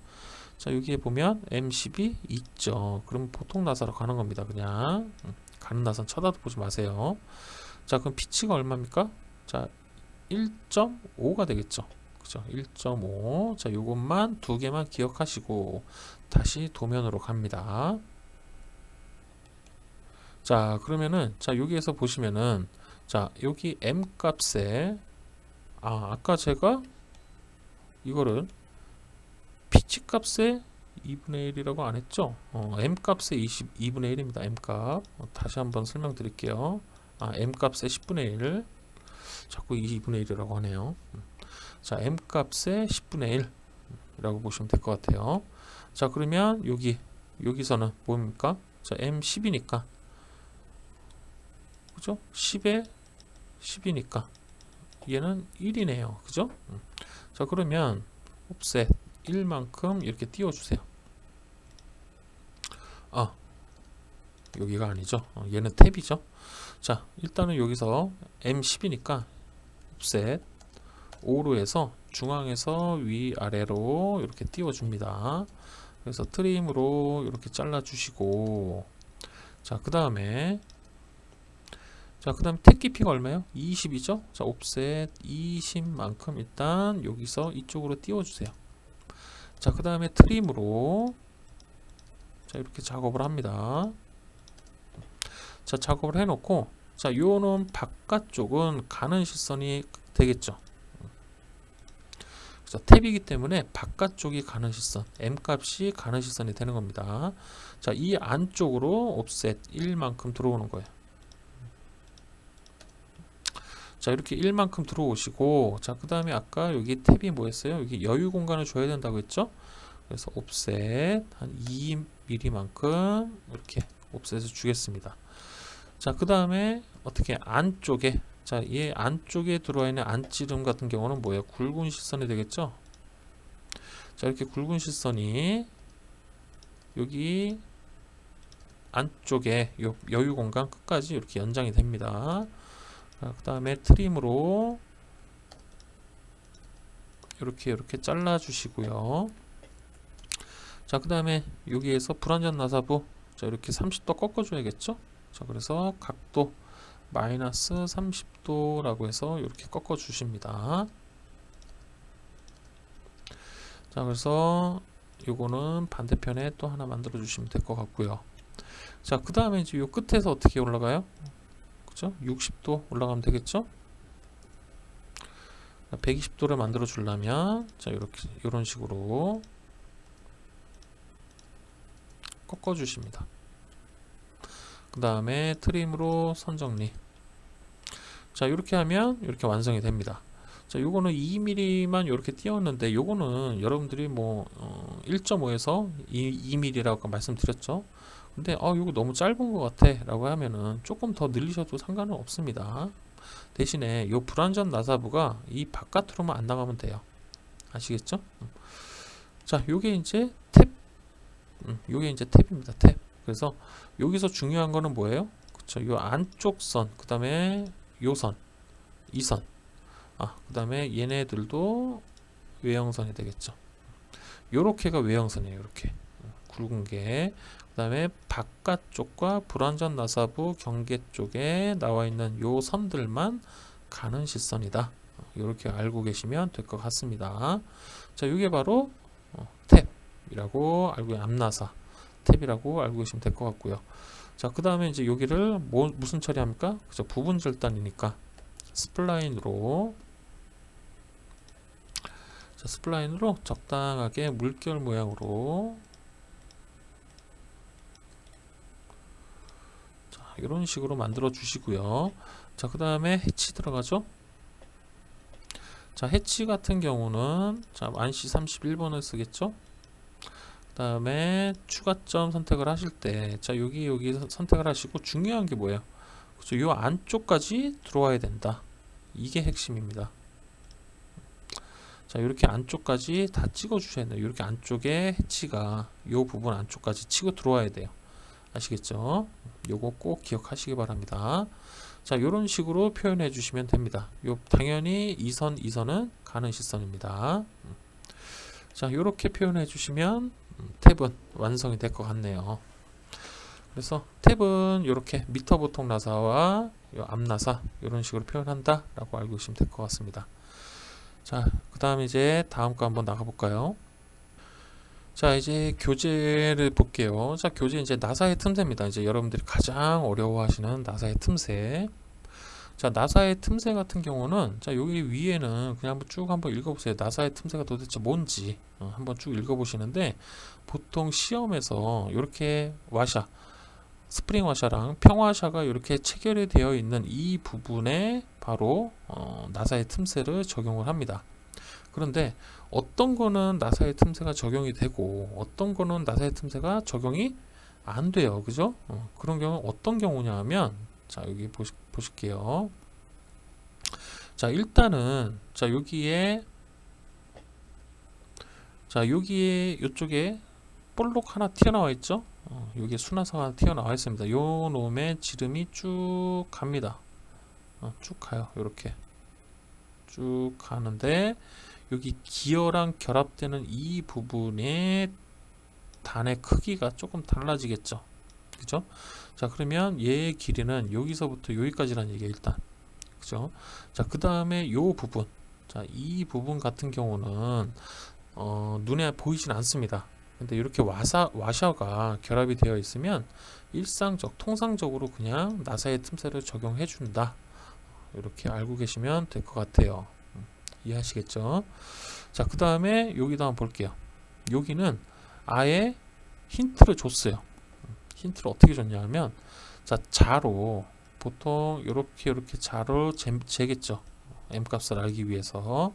자, 여기에 보면 M10이 있죠. 그럼 보통 나사로 가는 겁니다. 그냥. 가는 나사는 쳐다도 보지 마세요. 자, 그럼 피치가 얼마입니까? 자, 1.5가 되겠죠. 그죠? 1.5. 자, 요것만 두 개만 기억하시고 다시 도면으로 갑니다. 자, 그러면은 자, 여기에서 보시면은 자, 여기 m 값에 아까 제가 이거를 피치 값에 2분의 1이라고 안 했죠? m 값에 2분의 1입니다. m 값. 다시 한번 설명드릴게요. m 값에 10분의 1. 자꾸 2분의 1이라고 하네요. 자, m 값에 10분의 1이라고 보시면 될 것 같아요. 자, 그러면 여기서는 뭡니까? 자, m 10이니까 그죠? 10에 10이니까 얘는 1이네요. 그죠? 자, 그러면 옵셋 1만큼 이렇게 띄워주세요. 여기가 아니죠. 얘는 탭이죠. 자, 일단은 여기서 M10이니까 옵셋 5로 해서 중앙에서 위아래로 이렇게 띄워줍니다. 그래서 트림으로 이렇게 잘라주시고 자, 그 다음에 탭 깊이가 얼마예요? 20이죠? 자, 옵셋 20만큼 일단 여기서 이쪽으로 띄워주세요. 자, 그 다음에 트림으로 자, 이렇게 작업을 합니다. 자, 작업을 해놓고 자, 요는 바깥쪽은 가는 실선이 되겠죠. 그래서 탭이기 때문에 바깥쪽이 가는 실선, M 값이 가는 실선이 되는 겁니다. 자, 이 안쪽으로 옵셋 1만큼 들어오는 거예요. 자, 이렇게 1만큼 들어오시고 자, 그 다음에 아까 여기 탭이 뭐였어요? 여기 여유 공간을 줘야 된다고 했죠? 그래서 옵셋 한 2mm만큼 이렇게 옵셋을 주겠습니다. 자, 그 다음에 어떻게 안쪽에 자, 얘 안쪽에 들어와 있는 안찌름 같은 경우는 뭐예요? 굵은 실선이 되겠죠? 자, 이렇게 굵은 실선이 여기 안쪽에 요 여유 공간 끝까지 이렇게 연장이 됩니다. 그 다음에 트림으로 이렇게 잘라 주시고요. 자, 그 다음에 여기에서 불완전 나사부 자, 이렇게 30도 꺾어 줘야겠죠? 자, 그래서 각도 마이너스 30도라고 해서 이렇게 꺾어 주십니다. 자, 그래서 요거는 반대편에 또 하나 만들어 주시면 될 것 같고요. 자, 그 다음에 이제 요 끝에서 어떻게 올라가요? 그죠? 60도 올라가면 되겠죠? 120도를 만들어 주려면 자, 이렇게 이런 식으로 꺾어 주십니다. 그 다음에 트림으로 선 정리. 자, 이렇게 하면 이렇게 완성이 됩니다. 자, 요거는 2mm만 이렇게 띄웠는데 요거는 여러분들이 뭐 1.5에서 2mm라고 말씀드렸죠. 근데 요거 너무 짧은 것 같아 라고 하면은 조금 더 늘리셔도 상관은 없습니다. 대신에 요 불완전 나사부가 이 바깥으로만 안 나가면 돼요. 아시겠죠? 자, 요게 이제 탭입니다. 탭. 그래서 여기서 중요한 거는 뭐예요? 그쵸? 요 안쪽 선, 그 다음에 요 선, 이 선, 그 다음에 얘네들도 외형선이 되겠죠. 요렇게가 외형선이에요. 요렇게. 굵은 게. 그 다음에 바깥쪽과 불완전 나사부 경계 쪽에 나와 있는 요 선들만 가는 실선이다. 이렇게 알고 계시면 될 것 같습니다. 자, 이게 바로 탭이라고 알고, 앞나사 탭이라고 알고 계시면 될 것 같고요. 자, 그 다음에 이제 여기를 무슨 처리합니까? 그죠? 부분 절단이니까 스플라인으로, 자, 스플라인으로 적당하게 물결 모양으로, 자, 이런 식으로 만들어 주시고요. 자, 그 다음에 해치 들어가죠. 자, 해치 같은 경우는 자, 안시 31번을 쓰겠죠. 그 다음에 추가점 선택을 하실 때, 자, 여기 선택을 하시고, 중요한 게 뭐예요? 그죠? 요 안쪽까지 들어와야 된다. 이게 핵심입니다. 자, 이렇게 안쪽까지 다 찍어 주셔야 돼요. 이렇게 안쪽에 해치가 요 부분 안쪽까지 치고 들어와야 돼요. 아시겠죠? 요거 꼭 기억하시기 바랍니다. 자, 이런 식으로 표현해 주시면 됩니다. 당연히 이선은 가는 실선입니다. 자, 이렇게 표현해 주시면 탭은 완성이 될 것 같네요. 그래서 탭은 이렇게 미터 보통 나사와 앞나사 이런 식으로 표현한다 라고 알고 계시면 될 것 같습니다. 자, 그 다음 이제 다음 거 한번 나가 볼까요? 자, 이제 교재를 볼게요. 자, 교재 이제 나사의 틈새입니다. 이제 여러분들이 가장 어려워하시는 나사의 틈새. 자, 나사의 틈새 같은 경우는, 자, 여기 위에는 그냥 한번 읽어보세요. 나사의 틈새가 도대체 뭔지 한번 쭉 읽어보시는데, 보통 시험에서 이렇게 와샤, 스프링 와샤랑 평와샤가 이렇게 체결이 되어 있는 이 부분에 바로 나사의 틈새를 적용을 합니다. 그런데 어떤 거는 나사의 틈새가 적용이 되고 어떤 거는 나사의 틈새가 적용이 안 돼요. 그죠? 그런 경우는 어떤 경우냐 하면, 자, 여기 보실게요. 자, 일단은 자, 여기에 이쪽에 볼록 하나 튀어나와 있죠? 여기에 순화사가 하나 튀어나와 있습니다. 요 놈의 지름이 쭉 갑니다. 쭉 가요. 이렇게 쭉 가는데, 여기 기어랑 결합되는 이 부분의 단의 크기가 조금 달라지겠죠. 그죠? 자, 그러면 얘의 길이는 여기서부터 여기까지라는 얘기예요, 일단. 그죠? 자, 그 다음에 요 부분. 자, 이 부분 같은 경우는 눈에 보이진 않습니다. 근데 이렇게 와샤가 결합이 되어 있으면 통상적으로 그냥 나사의 틈새를 적용해 준다. 이렇게 알고 계시면 될 것 같아요. 이해하시겠죠? 자, 그 다음에 여기도 한번 볼게요. 여기는 아예 힌트를 줬어요. 힌트를 어떻게 줬냐 하면, 자, 자로 보통 이렇게 자로 재겠죠. m 값을 알기 위해서.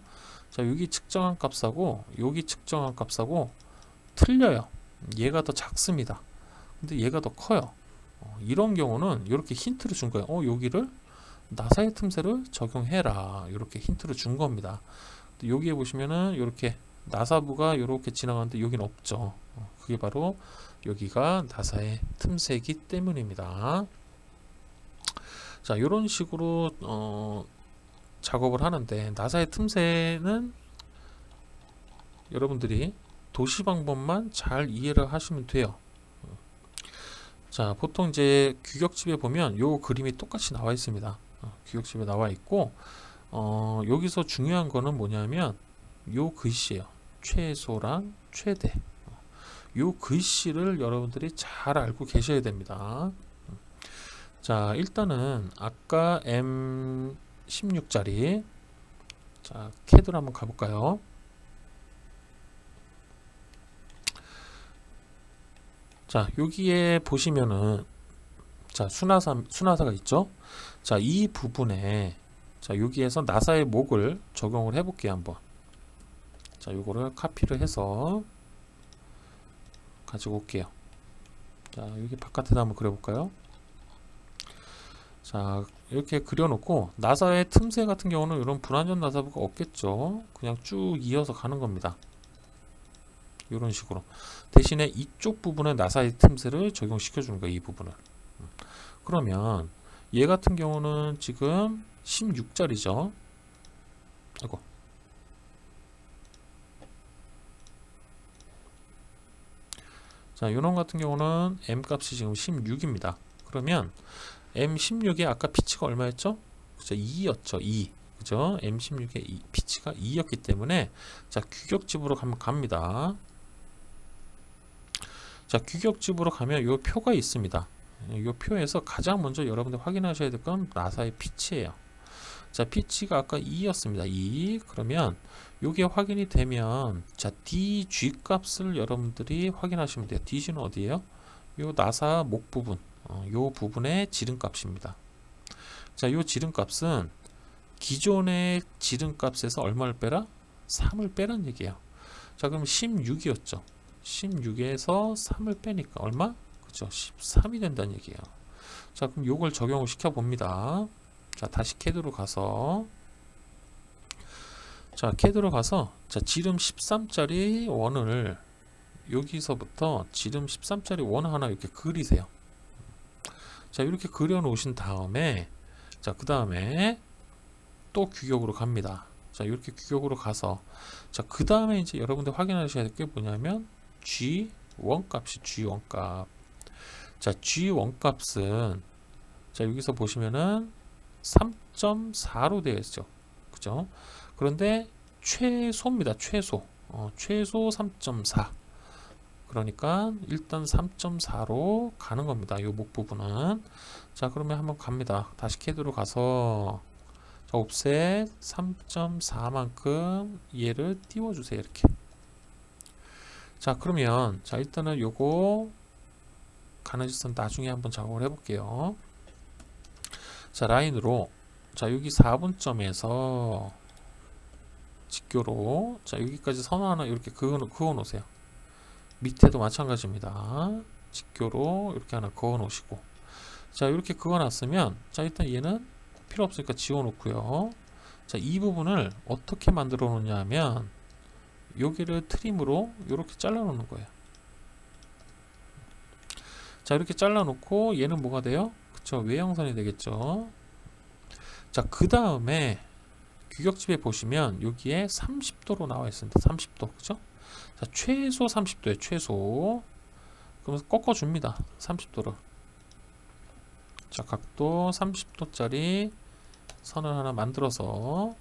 자, 여기 측정한 값하고 여기 측정한 값하고 틀려요. 얘가 더 작습니다. 근데 얘가 더 커요. 이런 경우는 이렇게 힌트를 준 거예요. 여기를 나사의 틈새를 적용해라. 이렇게 힌트를 준 겁니다. 여기에 보시면은 이렇게 나사부가 이렇게 지나가는데 여기는 없죠. 그게 바로 여기가 나사의 틈새이기 때문입니다. 자, 이런 식으로 작업을 하는데, 나사의 틈새는 여러분들이 도시 방법만 잘 이해를 하시면 돼요. 자, 보통 이제 규격집에 보면 요 그림이 똑같이 나와 있습니다. 규격집에 나와 있고, 여기서 중요한 거는 뭐냐면 요 글씨예요. 최소랑 최대. 요 글씨를 여러분들이 잘 알고 계셔야 됩니다. 자, 일단은 아까 M16짜리, 자, 캐드로 한번 가볼까요? 자, 여기에 보시면은, 자, 순화사가 있죠? 자, 이 부분에, 자, 여기에서 나사의 목을 적용을 해볼게요, 한번. 자, 요거를 카피를 해서 가지고 올게요. 자, 여기 바깥에다 한번 그려볼까요? 자, 이렇게 그려놓고, 나사의 틈새 같은 경우는 이런 불완전 나사부가 없겠죠? 그냥 쭉 이어서 가는 겁니다. 이런 식으로. 대신에 이쪽 부분에 나사의 틈새를 적용시켜 주는 거예요, 이 부분을. 그러면 얘 같은 경우는 지금 16짜리죠. 아이고. 자, 요놈 같은 경우는 M 값이 지금 16입니다. 그러면 M16에 아까 피치가 얼마였죠? 그죠? 2였죠. 2. 그죠? M16의 피치가 2였기 때문에 자, 규격집으로 갑니다. 자, 규격집으로 가면 요 표가 있습니다. 요 표에서 가장 먼저 여러분들 확인하셔야 될 건 나사의 피치예요. 자, 피치가 아까 2였습니다. 2. 그러면 요게 확인이 되면 자, DG 값을 여러분들이 확인하시면 돼요. DG는 어디예요? 요 나사 목 부분, 요 부분의 지름값입니다. 자, 요 지름값은 기존의 지름값에서 얼마를 빼라? 3을 빼란 얘기예요. 자, 그럼 16이었죠. 16에서 3을 빼니까 얼마? 그죠? 13이 된다는 얘기예요. 자, 그럼 요걸 적용을 시켜 봅니다. 자, 다시 캐드로 가서 자, 캐드로 가서 자, 지름 13짜리 원을 여기서부터 지름 13짜리 원 하나 이렇게 그리세요. 자, 이렇게 그려 놓으신 다음에 자, 그 다음에 또 규격으로 갑니다. 자, 이렇게 규격으로 가서 자, 그 다음에 이제 여러분들 확인하셔야 될 게 뭐냐면 G1 값이 G1 값. 자, G1 값은 자, 여기서 보시면은 3.4로 되어 있죠. 그죠? 그런데 최소입니다. 최소. 최소 3.4. 그러니까 일단 3.4로 가는 겁니다. 요 목 부분은. 자, 그러면 한번 갑니다. 다시 캐드로 가서 자, 옵셋 3.4만큼 얘를 띄워주세요. 이렇게. 자, 그러면 자, 일단은 요거 가느지선 나중에 한번 작업을 해볼게요. 자, 라인으로 자, 여기 4분점에서 직교로 자, 여기까지 선 하나 이렇게 그어 놓으세요. 밑에도 마찬가지입니다. 직교로 이렇게 하나 그어 놓으시고 자, 이렇게 그어 놨으면 자, 일단 얘는 필요 없으니까 지워 놓고요. 자, 이 부분을 어떻게 만들어 놓냐 하면 여기를 트림으로 이렇게 잘라 놓는 거예요. 자, 이렇게 잘라 놓고 얘는 뭐가 돼요? 그쵸, 외형선이 되겠죠. 자, 그 다음에 규격집에 보시면 여기에 30도로 나와 있습니다. 30도. 그죠? 자, 최소 30도에 최소. 그러면서 꺾어 줍니다. 30도를. 자, 각도 30도짜리 선을 하나 만들어서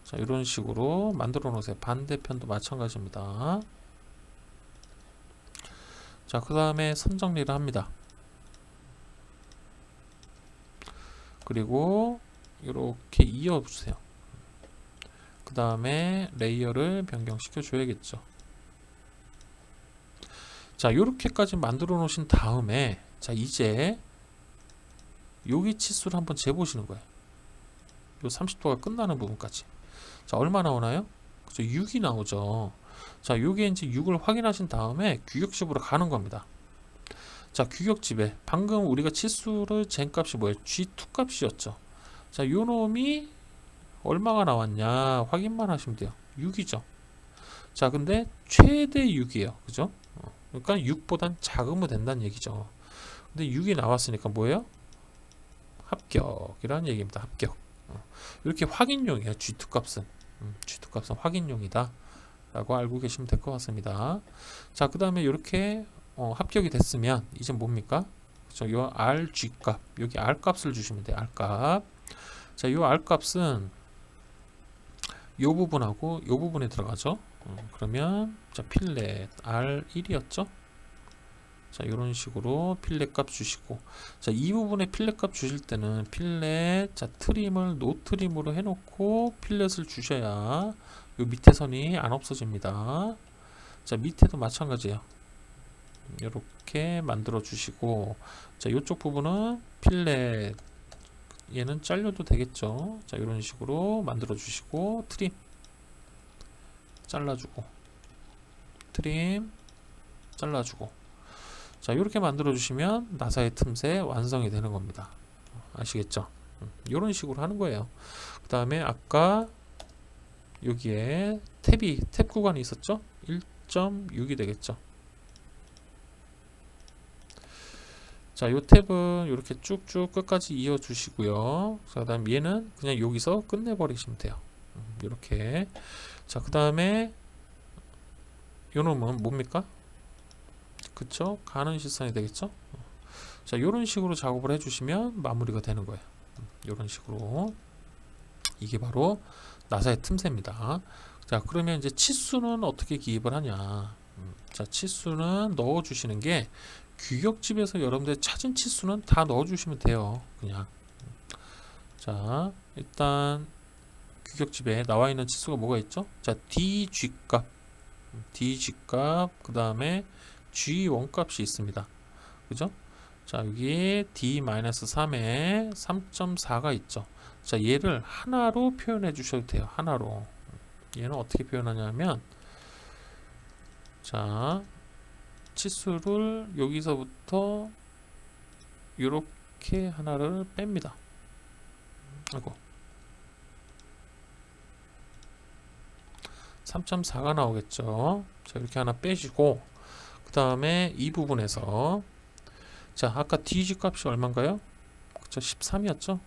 자, 이런 식으로 만들어 놓으세요. 반대편도 마찬가지입니다. 자, 그 다음에 선 정리를 합니다. 그리고 이렇게 이어주세요. 그 다음에 레이어를 변경시켜 줘야겠죠. 자, 이렇게까지 만들어 놓으신 다음에 자, 이제 여기 치수를 한번 재보시는 거예요. 요 30도가 끝나는 부분까지. 자, 얼마 나오나요? 그죠? 6이 나오죠. 자, 요게 이제 6을 확인하신 다음에 규격집으로 가는 겁니다. 자, 규격집에 방금 우리가 치수를 잰 값이 뭐예요? G2 값이었죠. 자, 요 놈이 얼마가 나왔냐 확인만 하시면 돼요. 6이죠. 자, 근데 최대 6이에요. 그죠? 그러니까 6보단 작으면 된다는 얘기죠. 근데 6이 나왔으니까 뭐예요? 합격이라는 얘기입니다. 합격. 이렇게 확인용이에요. G2 값은. G2 값은 확인용이다. 라고 알고 계시면 될 것 같습니다. 자, 그 다음에 이렇게 합격이 됐으면 이제 뭡니까? 그쵸? 요 RG 값, 여기 R 값을 주시면 돼요. R 값. 자, 요 R 값은 요 부분하고 요 부분에 들어가죠. 그러면 자, 필렛 R1이었죠. 자, 이런 식으로 필렛 값 주시고 자, 이 부분에 필렛 값 주실 때는 필렛 자, 트림을 노 트림으로 해놓고 필렛을 주셔야 요 밑에 선이 안 없어집니다. 자, 밑에도 마찬가지예요. 이렇게 만들어 주시고 자, 이쪽 부분은 필렛 얘는 잘려도 되겠죠. 자, 이런 식으로 만들어 주시고 트림 잘라주고 트림 잘라주고 자, 이렇게 만들어 주시면 나사의 틈새 완성이 되는 겁니다. 아시겠죠? 이런 식으로 하는 거예요. 그 다음에 아까 여기에 탭 구간이 있었죠? 1.6이 되겠죠. 자, 요 탭은 이렇게 쭉쭉 끝까지 이어 주시고요. 그 다음 얘는 그냥 여기서 끝내버리시면 돼요. 이렇게. 자, 그 다음에 요 놈은 뭡니까? 그쵸? 가는 실선이 되겠죠? 자, 이런 식으로 작업을 해주시면 마무리가 되는 거예요. 이런 식으로. 이게 바로 나사의 틈새입니다. 자, 그러면 이제 치수는 어떻게 기입을 하냐? 자, 치수는 넣어주시는 게 규격집에서 여러분들 찾은 치수는 다 넣어주시면 돼요. 그냥. 자, 일단 규격집에 나와 있는 치수가 뭐가 있죠? 자, DG 값, 그 다음에 G1 값이 있습니다. 그죠? 자, 여기 D-3에 3.4가 있죠. 자, 얘를 하나로 표현해 주셔도 돼요. 하나로. 얘는 어떻게 표현하냐면, 자, 치수를 여기서부터 이렇게 하나를 뺍니다. 아이고. 3.4가 나오겠죠. 자, 이렇게 하나 빼시고, 그 다음에 이 부분에서, 자, 아까 DG 값이 얼마인가요? 그쵸, 13이었죠?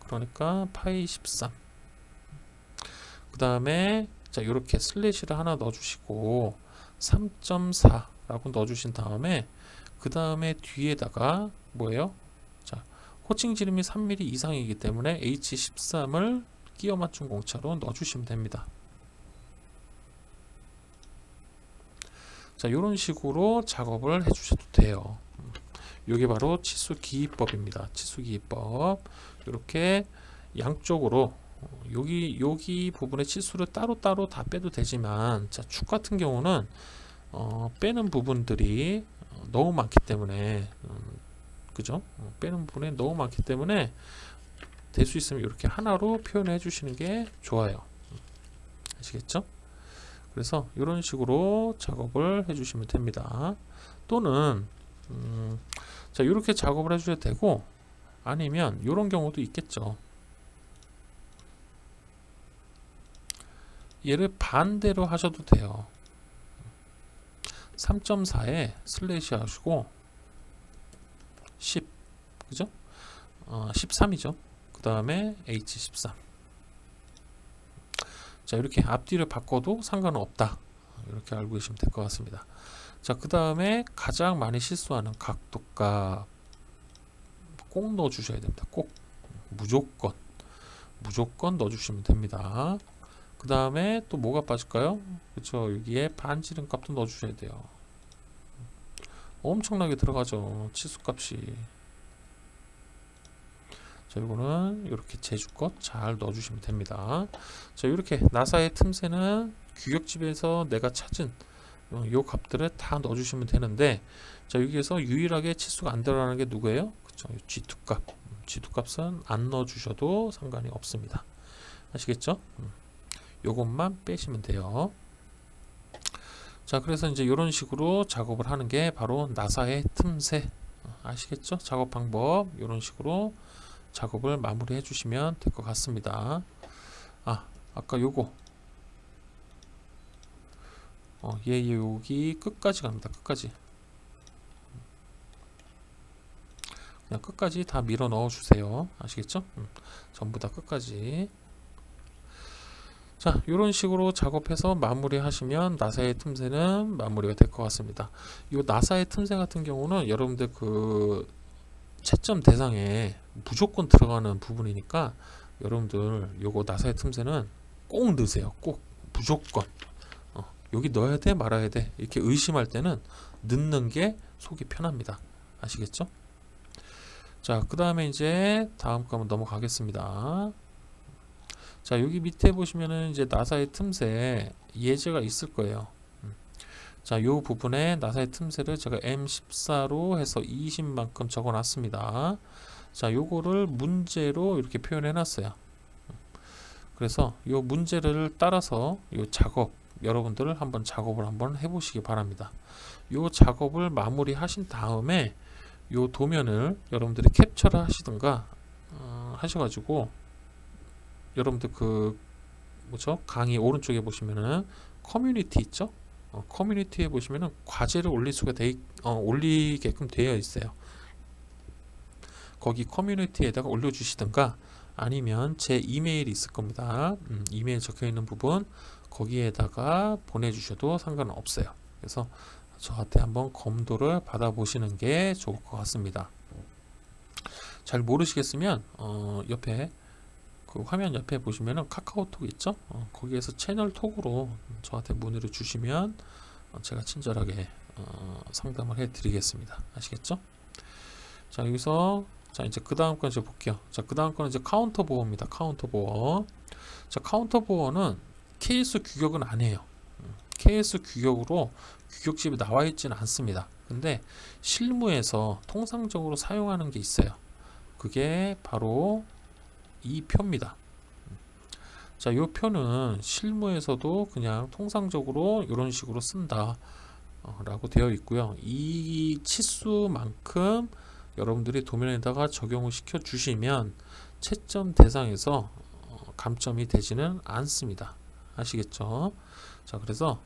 그러니까 파이 13. 그 다음에, 자, 이렇게 슬래시를 하나 넣어주시고, 3.4라고 넣어주신 다음에, 그 다음에 뒤에다가, 뭐예요? 자, 호칭 지름이 3mm 이상이기 때문에 H13을 끼워 맞춘 공차로 넣어주시면 됩니다. 자, 이런 식으로 작업을 해주셔도 돼요. 이게 바로 치수 기입법입니다. 치수 기입법. 이렇게 양쪽으로 여기 부분의 치수를 따로따로 다 빼도 되지만, 자, 축 같은 경우는 빼는 부분들이 너무 많기 때문에, 그죠? 빼는 부분이 너무 많기 때문에 될 수 있으면 이렇게 하나로 표현해 주시는 게 좋아요. 아시겠죠? 그래서 이런 식으로 작업을 해주시면 됩니다. 또는 자, 이렇게 작업을 해주셔도 되고, 아니면 이런 경우도 있겠죠. 얘를 반대로 하셔도 돼요. 3.4에 슬래시 하시고 10, 그죠? 13이죠. 그 다음에 H13. 자, 이렇게 앞뒤를 바꿔도 상관은 없다. 이렇게 알고 계시면 될 것 같습니다. 자, 그 다음에 가장 많이 실수하는 각도값 꼭 넣어 주셔야 됩니다. 꼭 무조건 넣어주시면 됩니다. 그 다음에 또 뭐가 빠질까요? 그렇죠. 여기에 반지름 값도 넣어주셔야 돼요. 엄청나게 들어가죠. 치수값이. 자, 이거는 이렇게 제주껏 잘 넣어주시면 됩니다. 자, 이렇게 나사의 틈새는 규격집에서 내가 찾은 요 값들을 다 넣어주시면 되는데, 자, 여기에서 유일하게 치수가 안 들어가는 게 누구예요? 그쵸. G2 값. G2 값은 안 넣어주셔도 상관이 없습니다. 아시겠죠? 요것만 빼시면 돼요. 자, 그래서 이제 이런 식으로 작업을 하는 게 바로 나사의 틈새. 아시겠죠? 작업 방법. 이런 식으로 작업을 마무리 해주시면 될 것 같습니다. 아까 요거. 얘 여기 끝까지 갑니다. 끝까지. 그냥 끝까지 다 밀어 넣어 주세요. 아시겠죠? 전부 다 끝까지. 자, 이런 식으로 작업해서 마무리 하시면 나사의 틈새는 마무리가 될 것 같습니다. 이 나사의 틈새 같은 경우는 여러분들 그 채점 대상에 무조건 들어가는 부분이니까, 여러분들 요거 나사의 틈새는 꼭 넣으세요. 꼭 무조건. 여기 넣어야 돼 말아야 돼 이렇게 의심할 때는 넣는 게 속이 편합니다. 아시겠죠? 자, 그 다음에 이제 다음 거 한번 넘어가겠습니다. 자, 여기 밑에 보시면은 이제 나사의 틈새 예제가 있을 거예요. 자, 요 부분에 나사의 틈새를 제가 M14로 해서 20만큼 적어 놨습니다. 자, 요거를 문제로 이렇게 표현해 놨어요. 그래서 요 문제를 따라서 요 작업, 여러분들 한번 작업을 한번 해보시기 바랍니다. 요 작업을 마무리 하신 다음에 요 도면을 여러분들이 캡처를 하시든가 하셔가지고, 여러분들 그 뭐죠? 강의 오른쪽에 보시면은 커뮤니티 있죠? 커뮤니티에 보시면은 과제를 올릴 수가 올리게끔 되어 있어요. 거기 커뮤니티에다가 올려주시든가, 아니면 제 이메일이 있을 겁니다. 이메일 적혀 있는 부분 거기에다가 보내주셔도 상관은 없어요. 그래서 저한테 한번 검도를 받아보시는 게 좋을 것 같습니다. 잘 모르시겠으면 옆에 그 화면 옆에 보시면은 카카오톡 있죠? 거기에서 채널 톡으로 저한테 문의를 주시면 제가 친절하게 상담을 해드리겠습니다. 아시겠죠? 자, 여기서 자 이제 그 다음 건 이제 볼게요. 자, 그 다음 거는 이제 카운터 보어입니다. 카운터 보어. 자, 카운터 보어는 KS 규격은 아니에요. KS 규격으로 규격집이 나와 있지는 않습니다. 근데 실무에서 통상적으로 사용하는 게 있어요. 그게 바로 이 표입니다. 자, 이 표는 실무에서도 그냥 통상적으로 이런 식으로 쓴다 라고 되어 있고요. 이 치수만큼 여러분들이 도면에다가 적용을 시켜 주시면 채점 대상에서 감점이 되지는 않습니다. 아시겠죠? 자, 그래서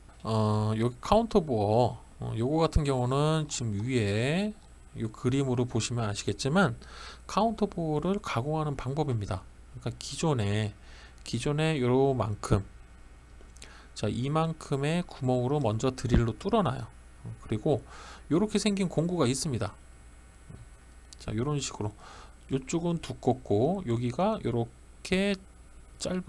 여기 카운터 보어 요거 같은 경우는 지금 위에 이 그림으로 보시면 아시겠지만 카운터 보어를 가공하는 방법입니다. 그러니까 기존에 요만큼, 자, 이만큼의 구멍으로 먼저 드릴로 뚫어놔요. 그리고 이렇게 생긴 공구가 있습니다. 자, 이런 식으로 이쪽은 두껍고 여기가 이렇게 짧은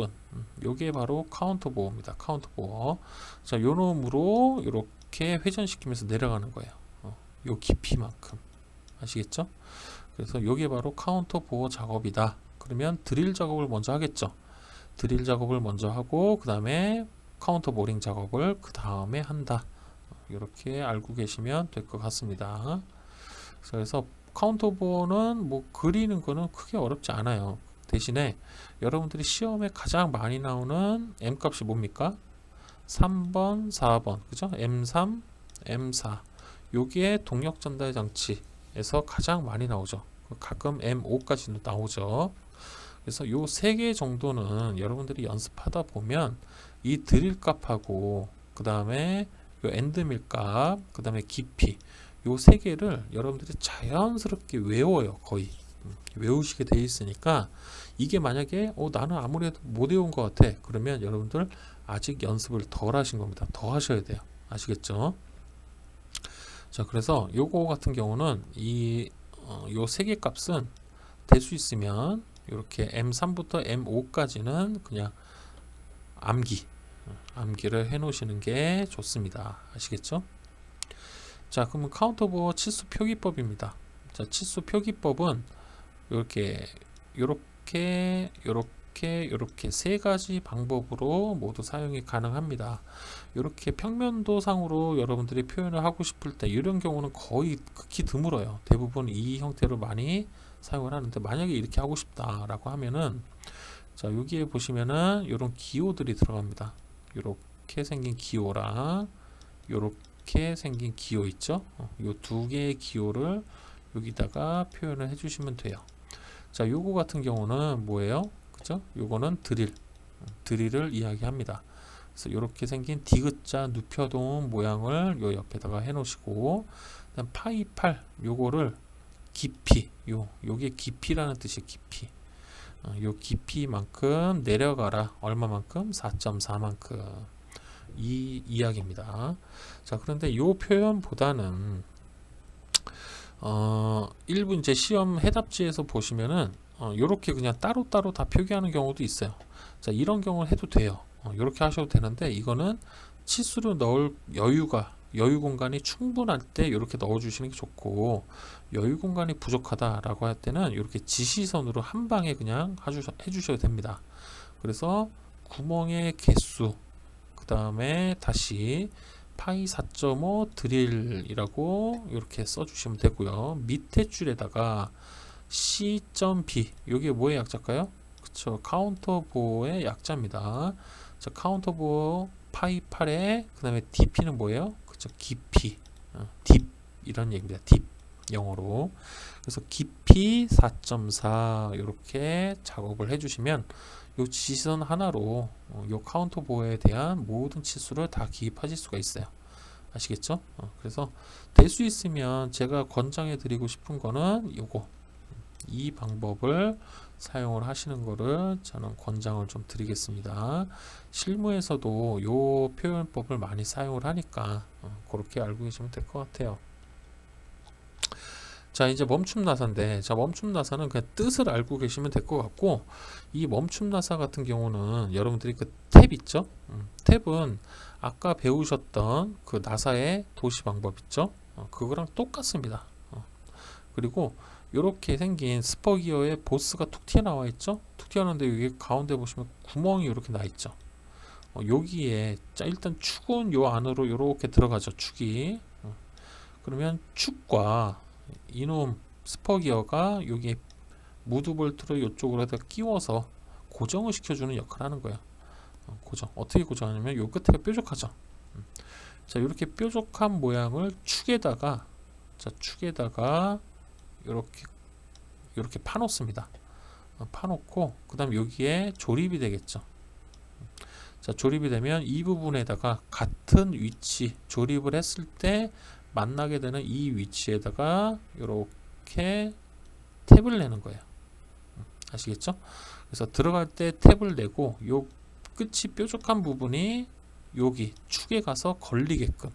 요게 바로 카운터 보어입니다. 카운터 보어. 자, 요 놈으로 이렇게 회전시키면서 내려가는 거예요. 요 깊이만큼. 아시겠죠? 그래서 요게 바로 카운터 보어 작업이다. 그러면 드릴 작업을 먼저 하겠죠. 드릴 작업을 먼저 하고 그 다음에 카운터 보링 작업을 그 다음에 한다. 이렇게 알고 계시면 될 것 같습니다. 그래서 카운터 보어는 뭐 그리는 거는 크게 어렵지 않아요. 대신에 여러분들이 시험에 가장 많이 나오는 M 값이 뭡니까? 3번, 4번, 그죠? M3, M4. 요게 동력 전달 장치에서 가장 많이 나오죠. 가끔 M5까지도 나오죠. 그래서 요 3개 정도는 여러분들이 연습하다 보면 이 드릴 값하고 그 다음에 요 엔드밀 값, 그 다음에 깊이 요 3개를 여러분들이 자연스럽게 외워요. 거의 외우시게 돼 있으니까 이게 만약에 나는 아무래도 못 외운 것 같아. 그러면 여러분들 아직 연습을 덜 하신 겁니다. 더 하셔야 돼요. 아시겠죠? 자, 그래서 요거 같은 경우는 요 3개 값은 될 수 있으면 이렇게 M3부터 M5까지는 그냥 암기를 해 놓으시는 게 좋습니다. 아시겠죠? 자, 그러면 카운터 보어 치수 표기법입니다. 자, 치수 표기법은 이렇게 세 가지 방법으로 모두 사용이 가능합니다. 이렇게 평면도 상으로 여러분들이 표현을 하고 싶을 때 이런 경우는 거의 극히 드물어요. 대부분 이 형태로 많이 사용을 하는데 만약에 이렇게 하고 싶다라고 하면은 자, 여기에 보시면은 이런 기호들이 들어갑니다. 이렇게 생긴 기호랑 이렇게 생긴 기호 있죠? 이 두 개의 기호를 여기다가 표현을 해주시면 돼요. 자, 요거 같은 경우는 뭐예요? 그죠? 요거는 드릴을 이야기합니다. 그래서 이렇게 생긴 디귿자 눕혀놓은 모양을 요 옆에다가 해 놓으시고, 그다음 파이 8 요거를 깊이, 요게 깊이라는 뜻이에요. 깊이. 요 깊이만큼 내려가라. 얼마만큼? 4.4만큼. 이 이야기입니다. 자, 그런데 요 표현보다는 일부 이제 시험 해답지에서 보시면은 요렇게 그냥 따로따로 다 표기하는 경우도 있어요. 자, 이런 경우는 해도 돼요. 요렇게 하셔도 되는데 이거는 치수를 넣을 여유 공간이 충분할 때 이렇게 넣어 주시는 게 좋고, 여유 공간이 부족하다라고 할 때는 이렇게 지시선으로 한 방에 그냥 해 주셔도 됩니다. 그래서 구멍의 개수, 그 다음에 다시 파이 4.5 드릴이라고 이렇게 써주시면 되고요. 밑에 줄에다가 C.B, 이게 뭐의 약자일까요? 그쵸, 카운터 보어의 약자입니다. 자, 카운터 보어 파이 8에 그 다음에 DP는 뭐예요? 그쵸, 깊이, 딥 이런 얘기입니다. 딥 영어로. 그래서 깊이 4.4 이렇게 작업을 해주시면 요 지시선 하나로 요 카운터 보어에 대한 모든 치수를 다 기입하실 수가 있어요. 아시겠죠? 그래서 될 수 있으면 제가 권장해 드리고 싶은 거는 요거 이 방법을 사용을 하시는 거를 저는 권장을 좀 드리겠습니다. 실무에서도 요 표현법을 많이 사용을 하니까 그렇게 알고 계시면 될 것 같아요. 자, 이제 멈춤 나사인데, 자, 멈춤 나사는 그냥 뜻을 알고 계시면 될 것 같고, 이 멈춤 나사 같은 경우는 여러분들이 그 탭 있죠? 탭은 아까 배우셨던 그 나사의 도시 방법 있죠? 그거랑 똑같습니다. 그리고 이렇게 생긴 스퍼기어의 보스가 툭 튀어나와 있죠? 툭 튀어나오는데 여기 가운데 보시면 구멍이 이렇게 나 있죠? 여기에, 자, 일단 축은 요 안으로 이렇게 들어가죠, 축이. 그러면 축과 이놈 스퍼기어가 여기 무드볼트를 이쪽으로 다 끼워서 고정을 시켜주는 역할을 하는 거예요. 고정. 어떻게 고정하냐면 요 끝에가 뾰족하죠. 자, 이렇게 뾰족한 모양을 축에다가, 자, 축에다가 이렇게 파놓습니다. 파놓고 그다음 여기에 조립이 되겠죠. 자, 조립이 되면 이 부분에다가 같은 위치 조립을 했을 때 만나게 되는 이 위치에다가 이렇게 탭을 내는 거예요. 아시겠죠? 그래서 들어갈 때 탭을 내고 요 끝이 뾰족한 부분이 여기 축에 가서 걸리게끔.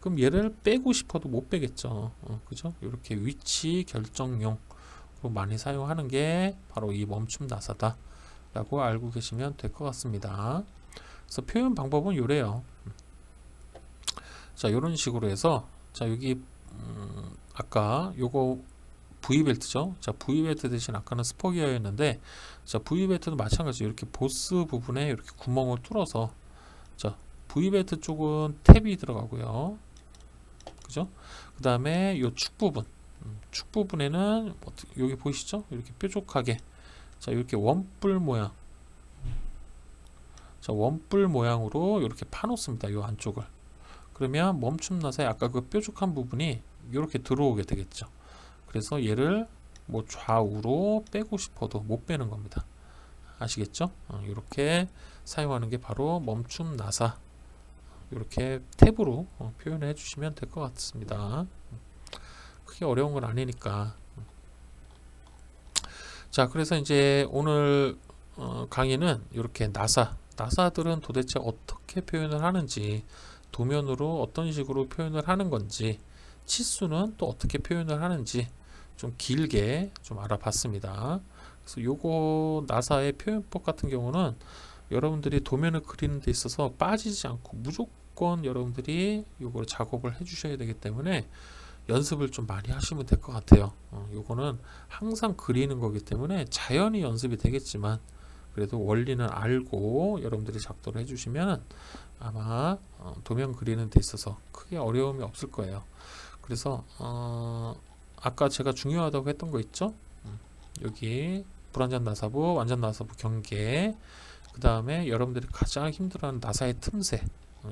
그럼 얘를 빼고 싶어도 못 빼겠죠. 그죠? 이렇게 위치 결정용으로 많이 사용하는 게 바로 이 멈춤 나사다 라고 알고 계시면 될 것 같습니다. 그래서 표현 방법은 요래요. 자, 요런 식으로 해서, 자, 여기 아까 요거 V벨트죠. 자, V벨트 대신 아까는 스퍼기어였는데, 자, V벨트도 마찬가지로 이렇게 보스 부분에 이렇게 구멍을 뚫어서, 자, V벨트 쪽은 탭이 들어가고요. 그죠? 그 다음에 요 축 부분, 축 부분에는 여기 보이시죠? 이렇게 뾰족하게, 자, 이렇게 원뿔 모양, 자, 원뿔 모양으로 이렇게 파놓습니다. 요 안쪽을. 그러면 멈춤 나사에 아까 그 뾰족한 부분이 이렇게 들어오게 되겠죠. 그래서 얘를 뭐 좌우로 빼고 싶어도 못 빼는 겁니다. 아시겠죠? 이렇게 사용하는 게 바로 멈춤 나사. 이렇게 탭으로 표현해 주시면 될 것 같습니다. 크게 어려운 건 아니니까. 자, 그래서 이제 오늘 강의는 이렇게 나사들은 도대체 어떻게 표현을 하는지, 도면으로 어떤 식으로 표현을 하는 건지, 치수는 또 어떻게 표현을 하는지 좀 길게 좀 알아봤습니다. 그래서 요거 나사의 표현법 같은 경우는 여러분들이 도면을 그리는 데 있어서 빠지지 않고 무조건 여러분들이 요거를 작업을 해 주셔야 되기 때문에 연습을 좀 많이 하시면 될 것 같아요. 요거는 항상 그리는 거기 때문에 자연히 연습이 되겠지만 그래도 원리는 알고 여러분들이 작도를 해주시면 아마 도면 그리는 데 있어서 크게 어려움이 없을 거예요. 그래서 아까 제가 중요하다고 했던 거 있죠? 여기 불완전 나사부, 완전 나사부 경계, 그 다음에 여러분들이 가장 힘들어하는 나사의 틈새,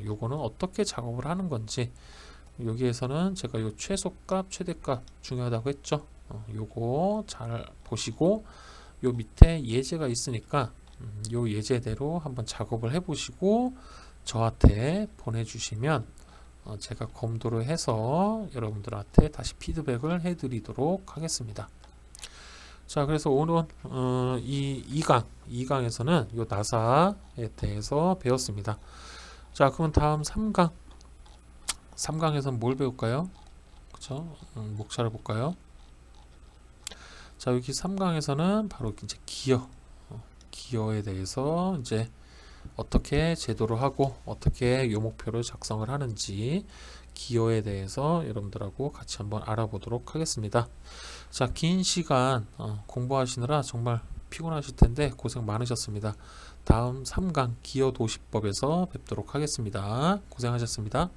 요거는 어떻게 작업을 하는 건지, 여기에서는 제가 요 최소값, 최대값 중요하다고 했죠? 요거 잘 보시고 요 밑에 예제가 있으니까 요 예제대로 한번 작업을 해 보시고 저한테 보내주시면 제가 검토를 해서 여러분들한테 다시 피드백을 해 드리도록 하겠습니다. 자, 그래서 오늘 이 2강에서는 요 나사에 대해서 배웠습니다. 자, 그럼 다음 3강에서는 뭘 배울까요? 그쵸? 목차를 볼까요? 자, 여기 3강에서는 바로 이제 기어에 대해서 이제 어떻게 제도를 하고 어떻게 요 목표를 작성을 하는지 기어에 대해서 여러분들하고 같이 한번 알아보도록 하겠습니다. 자, 긴 시간 공부하시느라 정말 피곤하실 텐데 고생 많으셨습니다. 다음 3강 기어 도시법에서 뵙도록 하겠습니다. 고생하셨습니다.